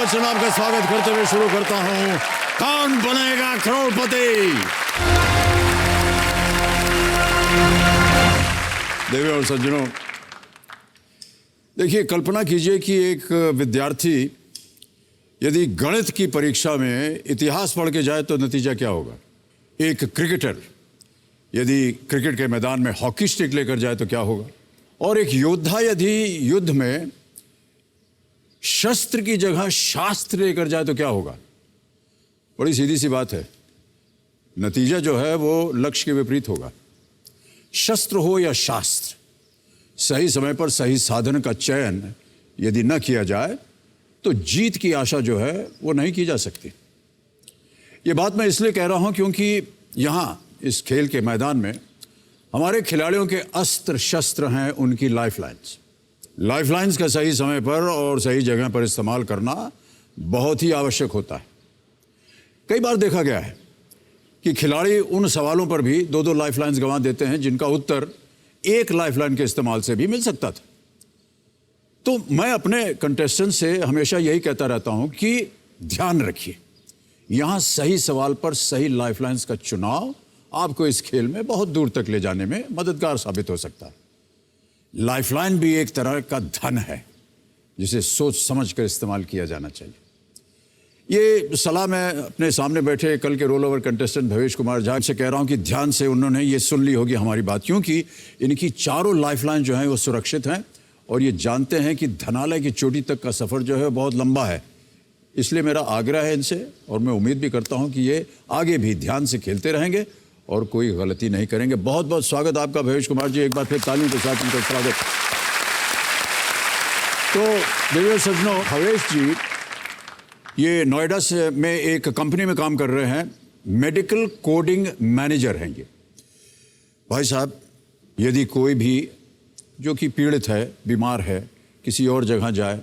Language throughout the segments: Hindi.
क्वेश्चन आपका स्वागत करते हुए शुरू करता हूं, कौन बनेगा करोड़पति। देवी और सज्जनों, देखिए, कल्पना कीजिए कि एक विद्यार्थी यदि गणित की परीक्षा में इतिहास पढ़ के जाए तो नतीजा क्या होगा। एक क्रिकेटर यदि क्रिकेट के मैदान में हॉकी स्टिक लेकर जाए तो क्या होगा। और एक योद्धा यदि युद्ध में शस्त्र की जगह शास्त्र लेकर जाए तो क्या होगा। बड़ी सीधी सी बात है, नतीजा जो है वो लक्ष्य के विपरीत होगा। शस्त्र हो या शास्त्र, सही समय पर सही साधन का चयन यदि न किया जाए तो जीत की आशा जो है वो नहीं की जा सकती। ये बात मैं इसलिए कह रहा हूं क्योंकि यहां इस खेल के मैदान में हमारे खिलाड़ियों के अस्त्र शस्त्र हैं उनकी लाइफलाइंस। लाइफलाइंस का सही समय पर और सही जगह पर इस्तेमाल करना बहुत ही आवश्यक होता है। कई बार देखा गया है कि खिलाड़ी उन सवालों पर भी दो दो लाइफलाइंस गंवा देते हैं जिनका उत्तर एक लाइफलाइन के इस्तेमाल से भी मिल सकता था। तो मैं अपने कंटेस्टेंट से हमेशा यही कहता रहता हूं कि ध्यान रखिए, यहां सही सवाल पर सही लाइफलाइंस का चुनाव आपको इस खेल में बहुत दूर तक ले जाने में मददगार साबित हो सकता है। लाइफलाइन भी एक तरह का धन है जिसे सोच समझ कर इस्तेमाल किया जाना चाहिए। ये सलाह मैं अपने सामने बैठे कल के roll over contestant Bhavesh Kumar Jha से कह रहा हूं कि ध्यान से उन्होंने ये सुन ली होगी हमारी बात, क्योंकि इनकी चारों लाइफलाइन जो हैं वो सुरक्षित हैं और ये जानते हैं कि धनालय की चोटी तक का सफ़र जो है बहुत लंबा है। इसलिए मेरा आग्रह है इनसे, और मैं उम्मीद भी करता हूं कि ये आगे भी ध्यान से खेलते रहेंगे और कोई गलती नहीं करेंगे। बहुत बहुत स्वागत आपका भवेश कुमार जी, एक बार फिर तालियों के साथ उनका स्वागत। तो देवियों सज्जनों, भवेश जी ये नोएडा से में एक कंपनी में काम कर रहे हैं, मेडिकल कोडिंग मैनेजर हैं ये। भाई साहब, यदि कोई भी जो कि पीड़ित है, बीमार है, किसी और जगह जाए,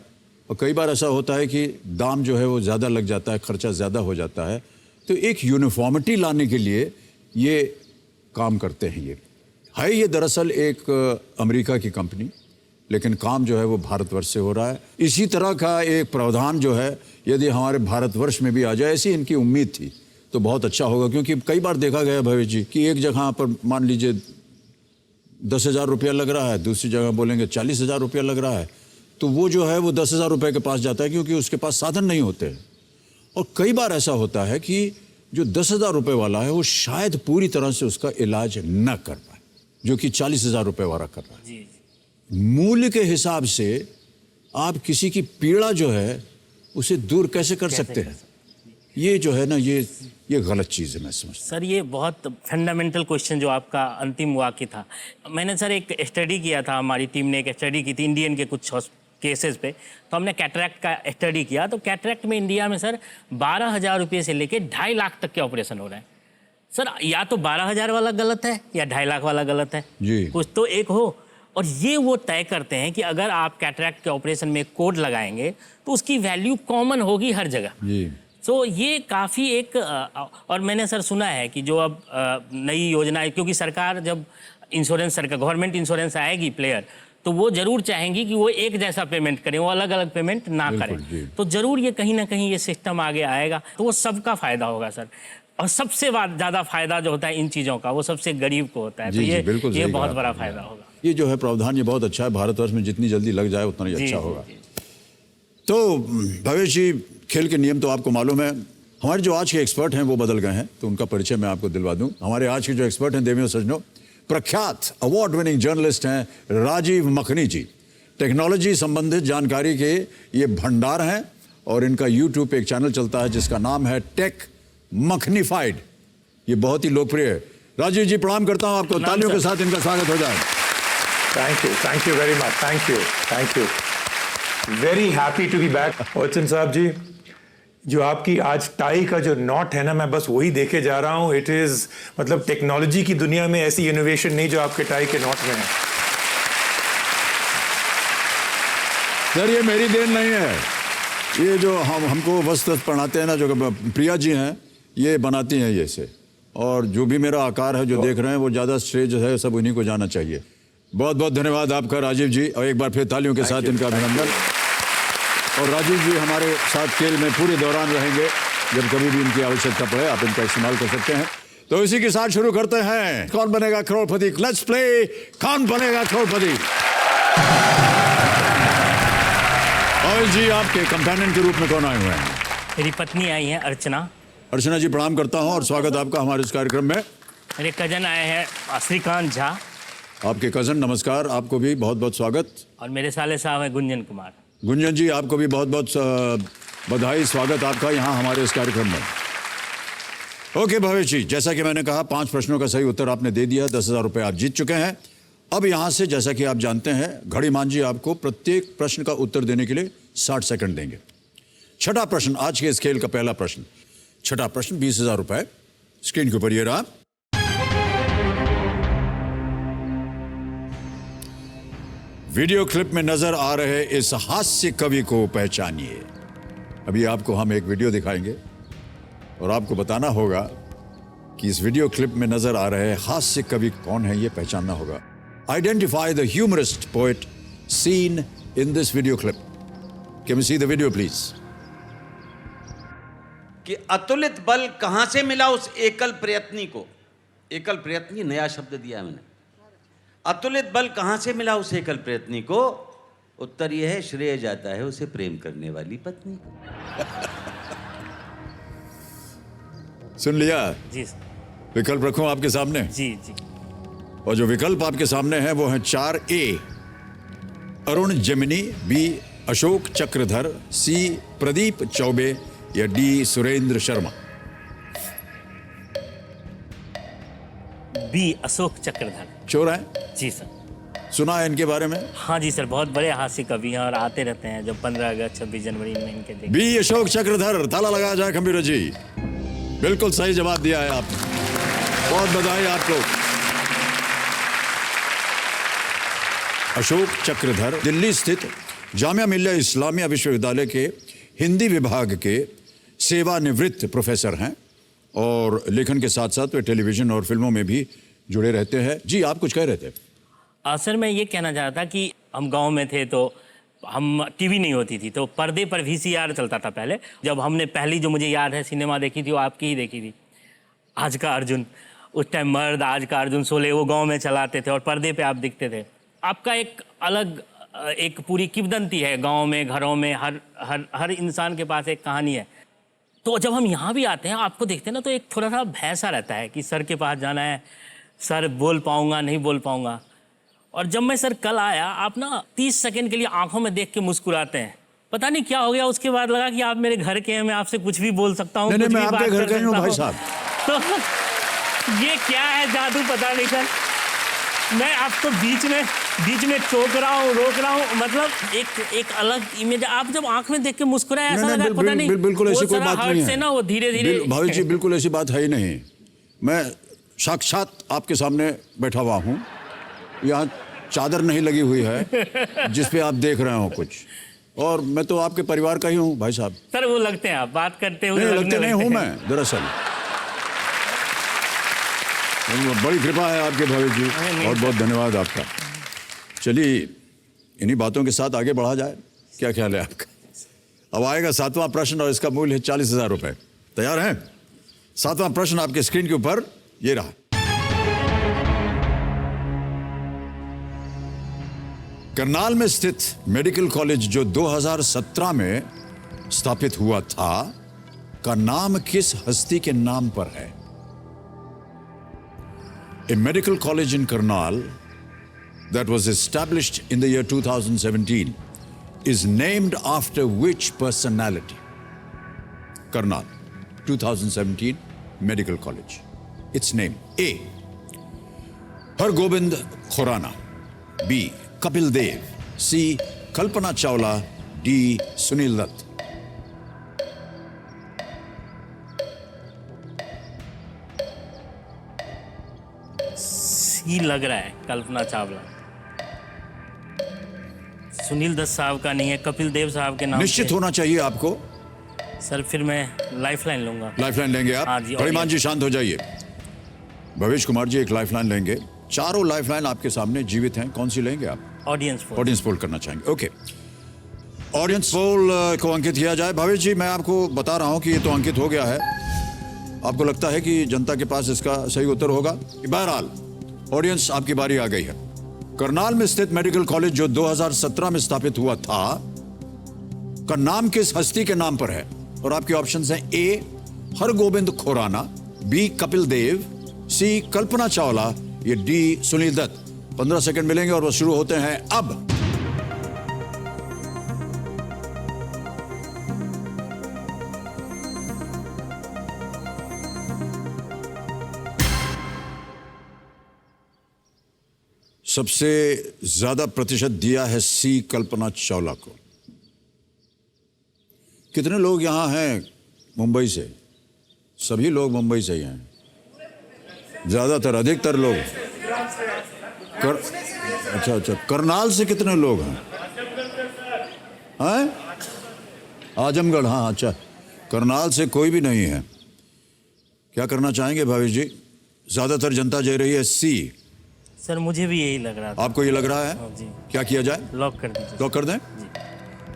और कई बार ऐसा होता है कि दाम जो है वो ज़्यादा लग जाता है, खर्चा ज़्यादा हो जाता है, तो एक यूनिफॉर्मिटी लाने के लिए ये काम करते हैं। ये दरअसल एक अमेरिका की कंपनी, लेकिन काम जो है वो भारतवर्ष से हो रहा है। इसी तरह का एक प्रावधान जो है यदि हमारे भारतवर्ष में भी आ जाए, ऐसी इनकी उम्मीद थी, तो बहुत अच्छा होगा। क्योंकि कई बार देखा गया भवेश जी कि एक जगह पर मान लीजिए 10,000 रुपया लग रहा है, दूसरी जगह बोलेंगे 40,000 रुपया लग रहा है, तो वो जो है वो 10,000 रुपये के पास जाता है क्योंकि उसके पास साधन नहीं होते हैं। और कई बार ऐसा होता है कि जो 10,000 रुपये वाला है वो शायद पूरी तरह से उसका इलाज न कर पाए, जो कि 40,000 रुपये वाला कर रहा है। मूल्य के हिसाब से आप किसी की पीड़ा जो है उसे दूर कैसे कर सकते हैं? ये जो है ना, ये गलत चीज़ है, मैं समझता हूं। सर ये बहुत फंडामेंटल क्वेश्चन जो आपका अंतिम वाक्य था। मैंने सर एक स्टडी किया था, हमारी टीम ने एक स्टडी की थी इंडियन के कुछ केसेस पे। तो हमने कैटरैक्ट का स्टडी किया, तो कैटरैक्ट में इंडिया में सर 12,000 रुपये से लेके 2.5 लाख तक के ऑपरेशन हो रहे हैं। सर या तो 12,000 वाला गलत है या 2.5 लाख वाला गलत है जी। कुछ तो एक हो। और ये वो तय करते हैं कि अगर आप कैटरैक्ट के ऑपरेशन में कोड लगाएंगे तो उसकी वैल्यू कॉमन होगी हर जगह जी। तो ये काफ़ी एक और मैंने सर सुना है कि जो अब नई योजना, क्योंकि सरकार जब गवर्नमेंट इंश्योरेंस आएगी प्लेयर, तो वो जरूर चाहेंगी कि वो एक जैसा पेमेंट करें, वो अलग अलग पेमेंट ना करें। तो जरूर ये कहीं ना कहीं ये सिस्टम आगे आएगा तो वो सबका फायदा होगा सर। और सबसे ज़्यादा फायदा जो होता है इन चीज़ों का वो सबसे गरीब को होता है। जी, तो ये बहुत बड़ा फायदा होगा। ये जो है प्रावधान ये बहुत अच्छा है, भारतवर्ष में जितनी जल्दी लग जाए उतना ही अच्छा होगा। तो भवेश जी, खेल के नियम तो आपको मालूम है। हमारे जो आज के एक्सपर्ट हैं वो बदल गए हैं, तो उनका परिचय मैं आपको दिलवा दूं। हमारे आज के जो एक्सपर्ट हैं देवियों सज्जनों, प्रख्यात अवार्ड विनिंग जर्नलिस्ट हैं राजीव मखनी जी। टेक्नोलॉजी संबंधित जानकारी के ये भंडार हैं और इनका यूट्यूब पे एक चैनल चलता है जिसका नाम है टेक मखनीफाइड। ये बहुत ही लोकप्रिय है। राजीव जी, प्रणाम करता हूं आपको, तालियों के साथ इनका स्वागत हो जाए। Thank you very much, thank you very happy to be back. Bachchan साहब जी, जो आपकी आज टाई का जो नॉट है ना, मैं बस वही देखे जा रहा हूं। इट इज मतलब टेक्नोलॉजी की दुनिया में ऐसी इनोवेशन नहीं जो आपके टाई के नॉट में है। सर ये मेरी देन नहीं है, ये जो हमको वस्त्र पहनाते हैं ना, जो प्रिया जी हैं ये बनाती हैं ये से, और जो भी मेरा आकार है जो देख रहे हैं वो ज़्यादा श्रेय जो है सब उन्हीं को जाना चाहिए। बहुत बहुत धन्यवाद आपका राजीव जी, और एक बार फिर तालियों के साथ इनका अभिनंदन। और राजीव जी हमारे साथ खेल में पूरे दौरान रहेंगे, जब कभी भी इनकी आवश्यकता पड़े आप इनका इस्तेमाल कर सकते हैं। तो इसी के साथ शुरू करते हैं कौन बनेगा करोड़पति। लेट्स प्ले कौन बनेगा करोड़पति। और जी आपके कंपेनियन के रूप में कौन आए हुए हैं? मेरी पत्नी आई है अर्चना। अर्चना जी प्रणाम करता हूं और स्वागत आपका हमारे इस कार्यक्रम में। मेरे कजन आए हैं श्रीकांत झा। आपके कजन नमस्कार, आपको भी बहुत बहुत स्वागत। और मेरे साले साहब हैं गुंजन कुमार। गुंजन जी आपको भी बहुत बहुत बधाई, स्वागत आपका यहाँ हमारे इस कार्यक्रम में। ओके भवेश जी, जैसा कि मैंने कहा 5 प्रश्नों का सही उत्तर आपने दे दिया, 10,000 रुपये आप जीत चुके हैं। अब यहाँ से जैसा कि आप जानते हैं घड़ीमान जी आपको प्रत्येक प्रश्न का उत्तर देने के लिए 60 सेकंड देंगे। छठा प्रश्न, आज के इस खेल का पहला प्रश्न, छठा प्रश्न 20,000 रुपये स्क्रीन के ऊपर ये रहा। वीडियो क्लिप में नजर आ रहे इस हास्य कवि को पहचानिए। अभी आपको हम एक वीडियो दिखाएंगे और आपको बताना होगा कि इस वीडियो क्लिप में नजर आ रहे हास्य कवि कौन है, ये पहचानना होगा। Identify the humorist poet seen in this video clip. Can we see the video please? कि अतुलित बल कहां से मिला उस एकल प्रयत्नी को। एकल प्रयत्नी नया शब्द दिया है मैंने। अतुलित बल कहां से मिला उस एकल प्रयत्नी को? उत्तर यह है, श्रेय जाता है उसे प्रेम करने वाली पत्नी को। सुन लिया? जी सर। विकल्प रखूं आपके सामने? जी जी। और जो विकल्प आपके सामने हैं वो हैं 4A Arun Gemini, B Ashok Chakradhar, C Pradeep Choubey या D सुरेंद्र शर्मा। बी अशोक चक्रधर। चोर है? जी सर। सुना है इनके बारे में? हाँ जी सर, बहुत बड़े हास्य कवि हैं और आते रहते हैं जब 15 अगस्त 26 जनवरी में इनके देख। B अशोक चक्रधर, ताला लगाया जाए कंप्यूटर जी। बिल्कुल सही जवाब दिया है आपने, बहुत बधाई आपको। अशोक चक्रधर दिल्ली स्थित जामिया मिल्लिया इस्लामिया विश्वविद्यालय के हिंदी विभाग के सेवानिवृत्त प्रोफेसर हैं और लेखन के साथ साथ वे टेलीविजन और फिल्मों में भी जुड़े रहते हैं। जी आप कुछ कह रहे थे? सर मैं ये कहना चाह रहा था कि हम गांव में थे तो हम टीवी नहीं होती थी तो पर्दे पर VCR चलता था पहले। जब हमने पहली जो मुझे याद है सिनेमा देखी थी वो आपकी ही देखी थी, आज का अर्जुन। उस टाइम मर्द आज का अर्जुन शोले वो गांव में चलाते थे और पर्दे पे आप दिखते थे। आपका एक अलग एक पूरी किंवदंती है गांव में, घरों में, हर इंसान के पास एक कहानी है। तो जब हम यहाँ भी आते हैं आपको देखते हैं ना तो एक थोड़ा सा भय सा रहता है कि सर के पास जाना है, सर बोल पाऊंगा नहीं बोल पाऊंगा। और जब मैं सर कल आया, आप ना 30 सेकंड के लिए आंखों में देख के मुस्कुराते हैं, पता नहीं क्या हो गया। उसके बाद लगा कि आप मेरे घर के हैं, मैं आपसे कुछ भी बोल सकता हूँ। नहीं, मैं आपके घर का ही हूँ भाई साहब। तो ये क्या है जादू, पता नहीं सर। मैं आपको बीच में टोक रहा हूँ, रोक रहा हूँ, मतलब एक अलग इमेज। आप जब आंख में देख के मुस्कुराए ऐसा लगा पता नहीं बिल्कुल ऐसी कोई बात नहीं है ना, वो धीरे-धीरे। भाई जी बिल्कुल ऐसी बात है ही नहीं। मैं साक्षात आपके सामने बैठा हुआ हूँ, यहाँ चादर नहीं लगी हुई है जिस पे आप देख रहे हो कुछ, और मैं तो आपके परिवार का ही हूँ भाई साहब। सर वो लगते हैं, आप बात करते हुए लगते नहीं हूँ मैं दरअसल। बड़ी कृपा है आपके भाई जी, बहुत बहुत धन्यवाद आपका। चलिए इन्हीं बातों के साथ आगे बढ़ा जाए, क्या ख्याल है आपका? अब आएगा 7वां प्रश्न और इसका मूल्य है 40,000 रुपये। तैयार हैं? 7वां प्रश्न आपके स्क्रीन के ऊपर ये रहा। करनाल में स्थित मेडिकल कॉलेज जो 2017 में स्थापित हुआ था का नाम किस हस्ती के नाम पर है? A medical college in Karnal that was established in the year 2017 is named after which personality? Karnal, 2017 Medical College. Its name: A. Hargobind Khurana, B. Kapil Dev, C. Kalpana Chawla, D. Sunil Dutt. ही लग रहा है कल्पना चावला। सुनील दत्त साहब का नहीं है, कपिल देव साहब के नाम निश्चित होना चाहिए आपको। सर फिर मैं लाइफलाइन लूंगा। लाइफलाइन लेंगे आप? हाँ जी। परिमान जी शांत हो जाइए। भवेश कुमार जी एक लाइफलाइन लेंगे। चारों लाइफलाइन आपके सामने जीवित हैं, कौन सी लेंगे आप? Audience poll. ऑडियंस पोल करना चाहेंगे, ओके। ऑडियंस पोल को अंकित किया जाए। भावेश जी, मैं आपको बता रहा हूं कि ये तो अंकित हो गया है। आपको लगता है कि जनता के पास इसका सही उत्तर होगा? बहरहाल ऑडियंस, आपकी बारी आ गई है। करनाल में स्थित मेडिकल कॉलेज जो 2017 में स्थापित हुआ था का नाम किस हस्ती के नाम पर है? और आपके ऑप्शंस हैं ए हरगोविंद खुराना, बी कपिल देव, सी कल्पना चावला, ये डी सुनील दत्त। 15 सेकंड मिलेंगे और वो शुरू होते हैं अब। सबसे ज्यादा प्रतिशत दिया है सी कल्पना चावला को। कितने लोग यहां हैं मुंबई से? सभी लोग मुंबई से ही हैं, ज्यादातर, अधिकतर लोग। अच्छा, करनाल से कितने लोग हैं? आजमगढ़, हाँ, अच्छा। करनाल से कोई भी नहीं है। क्या करना चाहेंगे भावेश जी? ज्यादातर जनता जा रही है सी। सर मुझे भी यही लग रहा था। आपको ये लग रहा है? जी। क्या किया जाए? लॉक कर दीजिए। लॉक कर दें? जी।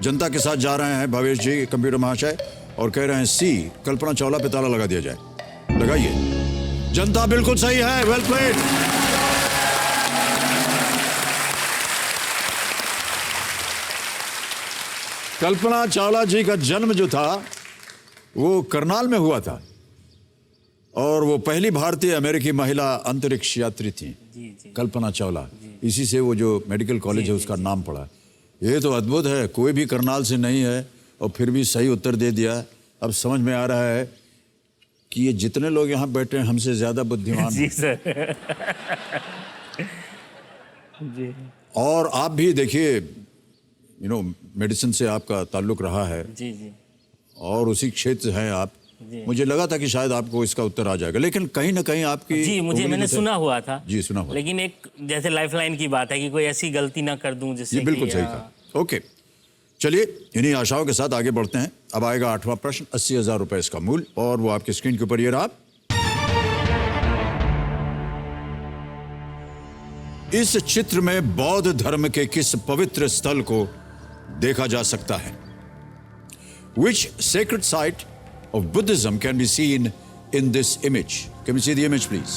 जनता के साथ जा रहे हैं भावेश जी, कंप्यूटर महाशय, और कह रहे हैं सी कल्पना चावला पे ताला लगा दिया जाए। लगाइए। जनता बिल्कुल सही है। Well played. कल्पना चावला जी का जन्म जो था वो करनाल में हुआ था और वो पहली भारतीय अमेरिकी महिला अंतरिक्ष यात्री थी। जी। कल्पना चावला। इसी से वो जो मेडिकल कॉलेज है उसका नाम पड़ा। ये तो अद्भुत है, कोई भी करनाल से नहीं है और फिर भी सही उत्तर दे दिया। अब समझ में आ रहा है कि ये जितने लोग यहाँ बैठे हैं हमसे ज्यादा बुद्धिमान जी सर। जी। और आप भी देखिए, मेडिसिन से आपका ताल्लुक रहा है। जी जी। और उसी क्षेत्र हैं आप। मुझे लगा था कि शायद आपको इसका उत्तर आ जाएगा, लेकिन कहीं ना कहीं आपकी जी, मैंने सुना हुआ था। जी, सुना हुआ। लेकिन एक जैसे लाइफलाइन की बात है कि कोई ऐसी गलती ना कर दूं जिससे ये बिल्कुल सही कहा। ओके, चलिए इन्हीं आशाओं के साथ आगे बढ़ते हैं। अब आएगा 8वां प्रश्न, 80,000 रुपए इसका मूल्य, और वो आपकी स्क्रीन के ऊपर ये रहा। इस चित्र में बौद्ध धर्म के किस पवित्र स्थल को देखा जा सकता है? Which sacred site of Buddhism can be seen in this image? Can we see the image, please?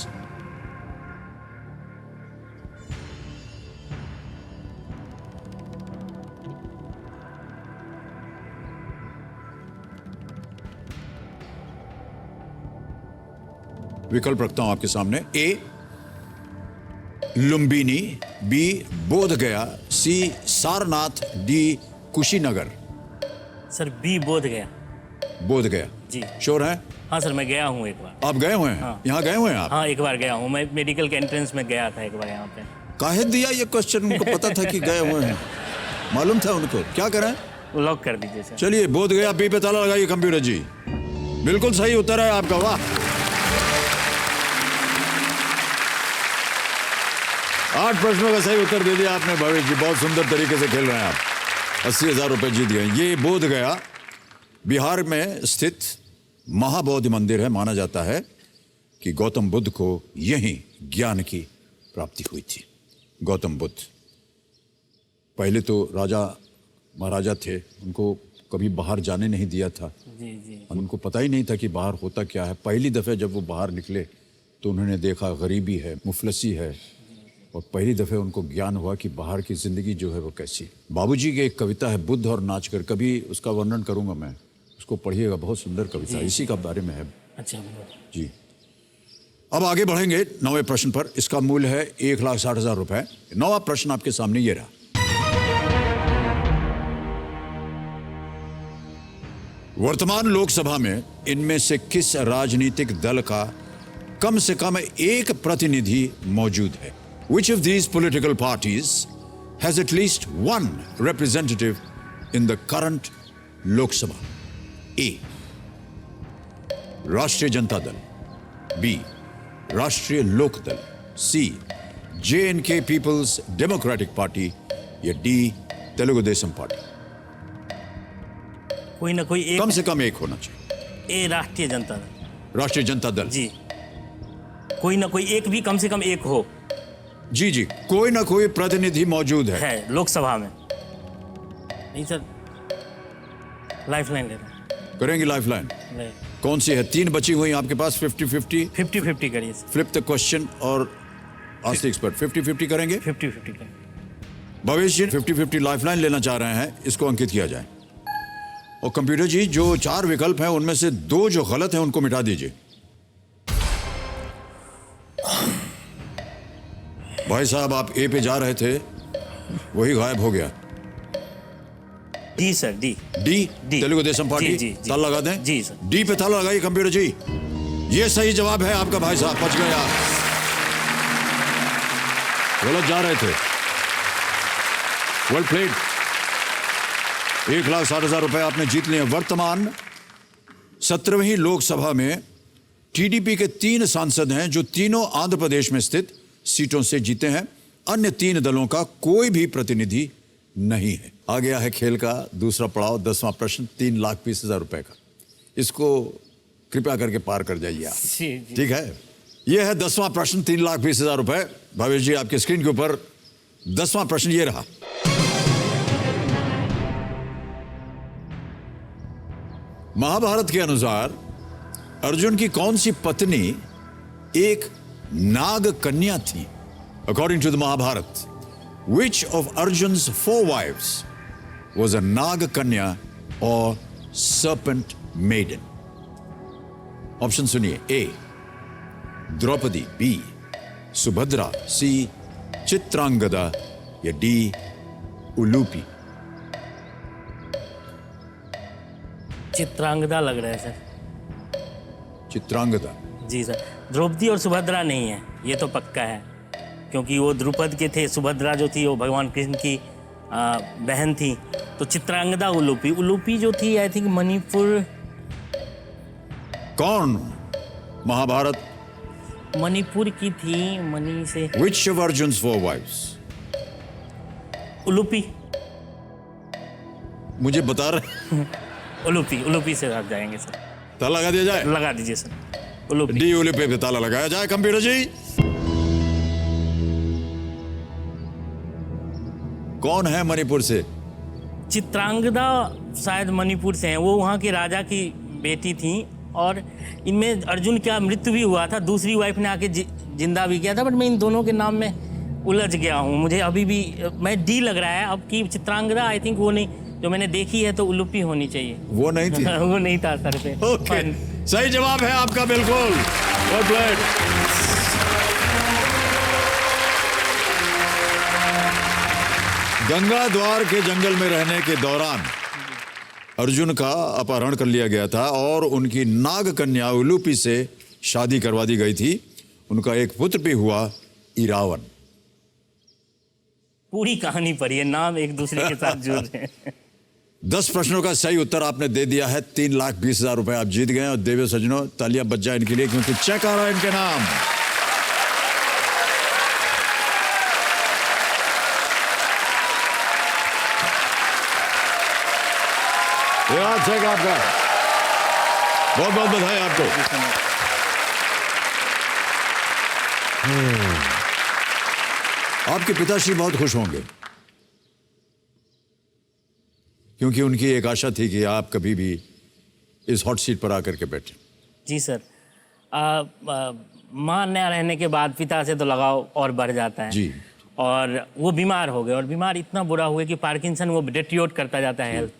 विकल्प रखता हूं आपके सामने। ए Lumbini, B Bodh Gaya, C Sarnath, D Kushinagar. Sir B Bodh Gaya. बोध गया जी। श्योर है? हाँ सर, मैं गया हूँ एक बार। आप गए हुए हैं? हाँ। यहाँ गए हुए हैं आप? हाँ, एक बार गया हूँ मैं, मेडिकल के एंट्रेंस में गया था एक बार यहाँ पे। काहे दिया ये क्वेश्चन? उनको पता था कि गए हुए हैं, मालूम था उनको। क्या करें? लॉक कर दीजिए सर। चलिए, बोध गया बी पे ताला लगाइए कंप्यूटर जी। बिल्कुल सही उत्तर है आपका, वाह। 8 प्रश्नों का सही उत्तर दे दिया आपने भावेश जी, बहुत सुंदर तरीके से खेल रहे हैं आप। 80,000 रुपए जीत गए। ये बोध गया बिहार में स्थित महाबोधि मंदिर है। माना जाता है कि गौतम बुद्ध को यहीं ज्ञान की प्राप्ति हुई थी। गौतम बुद्ध पहले तो राजा महाराजा थे, उनको कभी बाहर जाने नहीं दिया था। जी। उनको पता ही नहीं था कि बाहर होता क्या है। पहली दफ़े जब वो बाहर निकले तो उन्होंने देखा गरीबी है, मुफलसी है, और पहली दफ़े उनको ज्ञान हुआ कि बाहर की ज़िंदगी जो है वो कैसी। बाबूजी की एक कविता है बुद्ध और नाच कर, कभी उसका वर्णन करूंगा मैं, उसको पढ़िएगा, बहुत सुंदर कविता, इसी का बारे में है। अच्छा जी। अब आगे बढ़ेंगे 9वें प्रश्न पर। इसका मूल्य है 1,60,000 रुपए। 9वां प्रश्न आपके सामने ये रहा। वर्तमान लोकसभा में इनमें से किस राजनीतिक दल का कम से कम एक प्रतिनिधि मौजूद है? Which of these political parties has at least one representative in the current Lok Sabha? A. राष्ट्रीय जनता दल, B. राष्ट्रीय लोक दल, C. J&K People's Democratic Party, या D. तेलुगु देशम पार्टी। कोई ना कोई एक, कम से कम एक होना चाहिए। ए राष्ट्रीय जनता दल। राष्ट्रीय जनता दल जी। कोई ना कोई एक भी कम से कम एक हो। जी, कोई ना कोई प्रतिनिधि मौजूद है लोकसभा में। नहीं सर, लाइफलाइन ले रहा करेंगे लाइफलाइन? नहीं, कौन सी है? 3 बची हुई आपके पास, 50-50। 50-50 करिए सर। फ्लिप द क्वेश्चन और आस्क द एक्सपर्ट। 50-50 करेंगे? 50-50 करिए। भवेश जी 50-50 लाइफलाइन लेना चाह रहे हैं, इसको अंकित किया जाए। और कंप्यूटर जी जो 4 विकल्प हैं उनमें से 2 जो गलत हैं उनको मिटा दीजिए। भाई साहब आप ए पे जा रहे थे, वही गायब हो गया। D sir, D. D, D. Telugu Desam party. जी, जी, जी। ताला लगा दें? जी सर। डी पे ताला लगाइए कंप्यूटर जी। ये सही जवाब है आपका भाई साहब, बच गए आप। गलत जा रहे थे। Well played. 1,60,000 रुपए आपने जीत लिए। वर्तमान 17वीं लोकसभा में टीडीपी के 3 सांसद हैं जो तीनों आंध्र प्रदेश में स्थित सीटों से जीते हैं। अन्य 3 दलों का कोई भी प्रतिनिधि नहीं है। आ गया है खेल का दूसरा पड़ाव, 10वां प्रश्न, 3,20,000 रुपए का। इसको कृपया करके पार कर जाइए आप। जी, जी। ठीक है, यह है 10वां प्रश्न, 3,20,000 रुपए। भावेश जी आपके स्क्रीन के ऊपर 10वां प्रश्न ये रहा। महाभारत के अनुसार अर्जुन की कौन सी पत्नी एक नाग कन्या थी? According to the Mahabharata, which of Arjun's 4 wives was a नाग कन्या और serpent maiden? ऑप्शन सुनिए। A Draupadi, B Subhadra, C Chitrangada या डी उलूपी। चित्रांगदा लग रहा है सर। चित्रांगदा? जी सर। द्रौपदी और सुभद्रा नहीं है, ये तो पक्का है, क्योंकि वो द्रुपद के थे। सुभद्रा जो थी वो भगवान कृष्ण की बहन थी। तो चित्रांगदा, उलूपी। उलूपी जो थी आई थिंक मणिपुर। कौन? महाभारत मणिपुर की थी, मणि से। Which of Arjun's 4 wives? Ulupi. मुझे बता रहे। उलूपी, उलूपी से आप जाएंगे सर। ताला लगा दिया जाए? लगा दीजिए सर, उलूपी। डी उलूपी पे ताला लगाया जाए। कंप्यूटर जी कौन है मणिपुर से? चित्रांगदा शायद मणिपुर से हैं। वो वहाँ के राजा की बेटी थी और इनमें अर्जुन का मृत्यु भी हुआ था। दूसरी वाइफ ने आके जिंदा भी किया था, बट मैं इन दोनों के नाम में उलझ गया हूँ। मुझे अभी भी मैं डी लग रहा है अब की। चित्रांगदा आई थिंक वो नहीं, जो मैंने देखी है तो उलूपी होनी चाहिए। वो नहीं थी? वो नहीं था सर पे। ओके, सही जवाब है आपका, बिल्कुल। Well played. गंगा द्वार के जंगल में रहने के दौरान अर्जुन का अपहरण कर लिया गया था और उनकी नाग कन्या उलूपी से शादी करवा दी गई थी। उनका एक पुत्र भी हुआ, इरावन। पूरी कहानी पढ़िए, नाम एक दूसरे के साथ जुड़ रहे हैं। 10 प्रश्नों का सही उत्तर आपने दे दिया है। 3,20,000 रुपए आप जीत गए। और देवे सज्जनों, तालियां बज जाए इनके लिए, क्योंकि चेक आ रहा है इनके नाम। चेक आपका, बहुत बहुत बधाई आपको। आपके पिताश्री बहुत खुश होंगे, क्योंकि उनकी एक आशा थी कि आप कभी भी इस हॉट सीट पर आकर के बैठे। जी सर। माँ न रहने के बाद पिता से तो लगाव और बढ़ जाता है जी। और वो बीमार हो गए और बीमार इतना बुरा हुआ कि पार्किंसन वो डेट्रियोट करता जाता है हेल्थ।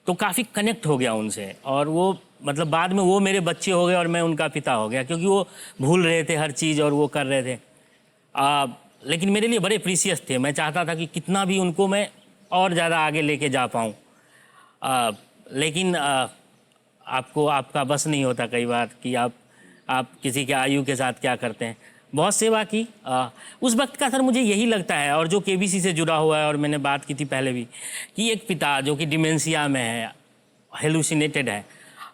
तो काफ़ी कनेक्ट हो गया उनसे और वो मतलब बाद में वो मेरे बच्चे हो गए और मैं उनका पिता हो गया, क्योंकि वो भूल रहे थे हर चीज़ और वो कर रहे थे। लेकिन मेरे लिए बड़े प्रीसियस थे। मैं चाहता था कि कितना भी उनको मैं और ज़्यादा आगे लेके जा पाऊँ। लेकिन आपको आपका बस नहीं होता कई बार कि आप किसी के आयु के साथ क्या करते हैं। बहुत सेवा की उस वक्त का सर मुझे यही लगता है, और जो केबीसी से जुड़ा हुआ है और मैंने बात की थी पहले भी, कि एक पिता जो कि डिमेंशिया में है, हेलुसिनेटेड है,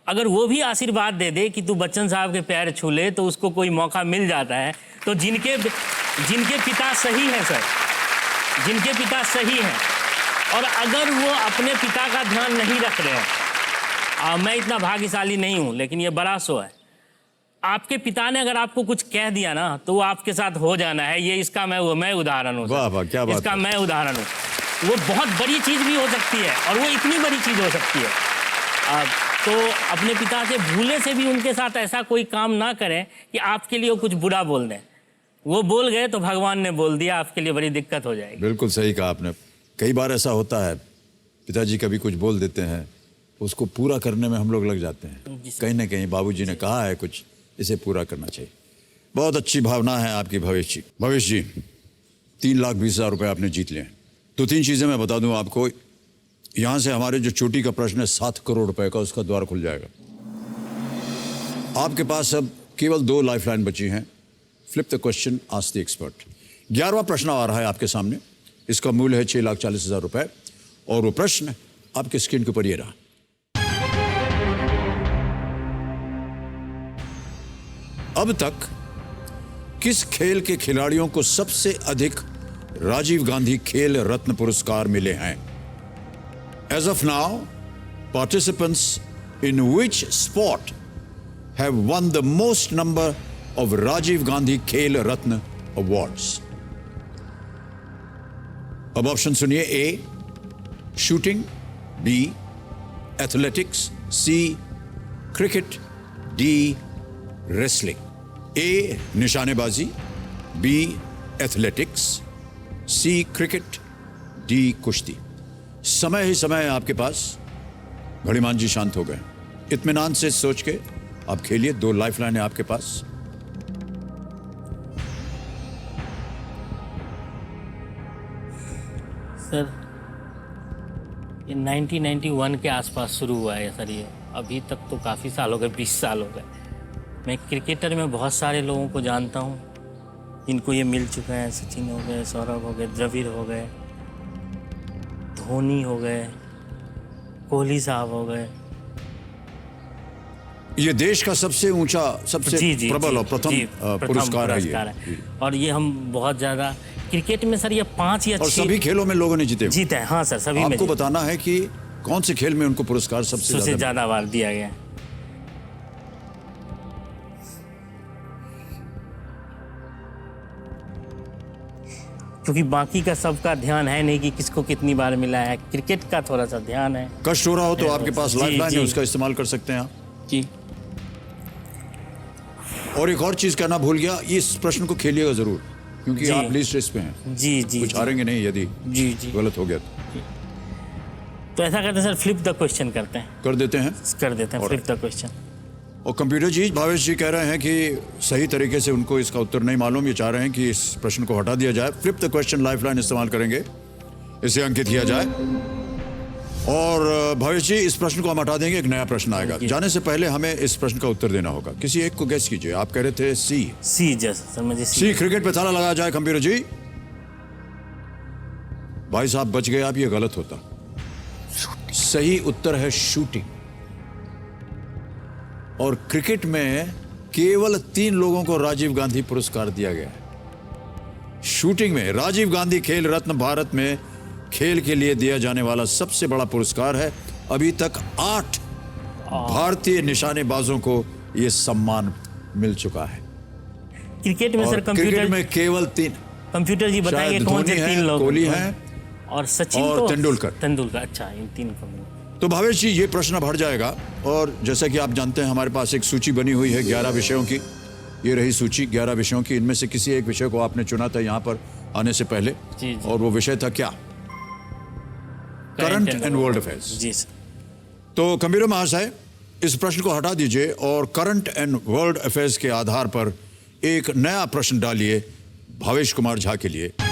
अगर वो भी आशीर्वाद दे दे कि तू बच्चन साहब के पैर छू ले तो उसको कोई मौका मिल जाता है। तो जिनके पिता सही हैं सर, जिनके पिता सही हैं, और अगर वो अपने पिता का ध्यान नहीं रख रहे हैं, मैं इतना भाग्यशाली नहीं हूँ लेकिन ये बड़ा सो है, आपके पिता ने अगर आपको कुछ कह दिया ना तो वो आपके साथ हो जाना है। ये इसका मैं उदाहरण हूँ। वाह वाह, क्या बात इसका है। मैं उदाहरण हूँ। वो बहुत बड़ी चीज़ भी हो सकती है और वो इतनी बड़ी चीज़ हो सकती है तो अपने पिता से भूले से भी उनके साथ ऐसा कोई काम ना करें कि आपके लिए वो कुछ बुरा बोल दें। वो बोल गए तो भगवान ने बोल दिया, आपके लिए बड़ी दिक्कत हो जाएगी। बिल्कुल सही कहा आपने। कई बार ऐसा होता है, पिताजी कभी कुछ बोल देते हैं, उसको पूरा करने में हम लोग लग जाते हैं। कहीं ना कहीं बाबूजी ने कहा है कुछ, इसे पूरा करना चाहिए। बहुत अच्छी भावना है आपकी भवेश जी। भवेश जी, 3,20,000 रुपये आपने जीत लिए। तो 3 चीज़ें मैं बता दूं आपको। यहाँ से हमारे जो चोटी का प्रश्न है 7 करोड़ रुपए का, उसका द्वार खुल जाएगा। आपके पास अब केवल 2 लाइफलाइन बची हैं। Flip the question, ask the expert. 11वां प्रश्न आ रहा है आपके सामने। इसका मूल्य है 6,40,000 रुपए और वो प्रश्न आपके स्क्रीन के ऊपर ये रहा। अब तक किस खेल के खिलाड़ियों को सबसे अधिक राजीव गांधी खेल रत्न पुरस्कार मिले हैं? As of now, participants in which sport have won the most number of Rajiv Gandhi Khel Ratna awards? अब ऑप्शन सुनिए। A shooting, B athletics, C cricket, D wrestling। A निशानेबाजी, B athletics, C cricket, D कुश्ती। समय ही समय है आपके पास। घड़ीमान जी शांत हो गए। इत्मीनान से सोच के आप खेलिए। 2 लाइफलाइन है आपके पास। सर, ये 1991 के आसपास शुरू हुआ है सर। ये अभी तक तो काफ़ी साल हो गए, 20 साल हो गए। मैं क्रिकेटर में बहुत सारे लोगों को जानता हूँ इनको ये मिल चुका है। सचिन हो गए, सौरभ हो गए, द्रविड़ हो गए, धोनी हो गए, कोहली साहब हो गए। ये देश का सबसे ऊंचा, सबसे प्रबल और प्रथम पुरस्कार है ये। और ये हम बहुत ज़्यादा क्रिकेट में सर ये 5 या 6 और सभी खेलों में लोगों ने जीते हैं। हाँ सर, सभी में। आपको बताना है कि कौन से खेल में उनको पुरस्कार सबसे ज़्यादा बार दिया गया है। क्योंकि बाकी का सबका ध्यान है नहीं कि किसको कितनी बार मिला है। क्रिकेट का थोड़ा सा ध्यान है। कष्ट हो रहा हो तो आपके पास लाइफलाइन है, उसका इस्तेमाल कर सकते हैं आप जी। और एक और चीज कहना भूल गया, इस प्रश्न को खेलिएगा जरूर, क्योंकि आप लीस्ट रेस पे हैं। जी जी, कुछ हारेंगे नहीं यदि जी गलत हो गया तो ऐसा करते हैं सर, फ्लिप द क्वेश्चन करते हैं। कर देते हैं फ्लिप द क्वेश्चन। और कंप्यूटर जी, भावेश जी कह रहे हैं कि सही तरीके से उनको इसका उत्तर नहीं मालूम। ये चाह रहे हैं कि इस प्रश्न को हटा दिया जाए। फ्लिप द क्वेश्चन लाइफलाइन इस्तेमाल करेंगे, इसे अंकित किया जाए। और भावेश जी, इस प्रश्न को हम हटा देंगे, एक नया प्रश्न आएगा। जाने से पहले हमें इस प्रश्न का उत्तर देना होगा। किसी एक को गेस कीजिए। आप कह रहे थे सी। जैसा सर, मुझे सी क्रिकेट पे ताला लगाया जाए। कंप्यूटर जी, भाई साहब बच गए आप, ये गलत होता। सही उत्तर है शूटिंग। और क्रिकेट में केवल 3 लोगों को राजीव गांधी पुरस्कार दिया गया है। शूटिंग में राजीव गांधी खेल रत्न भारत में खेल के लिए दिया जाने वाला सबसे बड़ा पुरस्कार है। अभी तक 8 भारतीय निशानेबाजों को यह सम्मान मिल चुका है। क्रिकेट में सर, क्रिकेट में केवल 3। कंप्यूटर जी बताइए कौन से 3 लोग? कोहली हैं और सचिन और तेंदुलकर। अच्छा, इन 3 को। तो भावेश जी, ये प्रश्न बढ़ जाएगा। और जैसा कि आप जानते हैं, हमारे पास एक सूची बनी हुई है 11 विषयों की। ये रही सूची 11 विषयों की। इनमें से किसी एक विषय को आपने चुना था यहाँ पर आने से पहले। जी। और वो विषय था क्या? Current and world affairs. जी सर। तो कंप्यूटर महाशय, इस प्रश्न को हटा दीजिए और करंट एंड वर्ल्ड अफेयर्स के आधार पर एक नया प्रश्न डालिए भावेश कुमार झा के लिए। –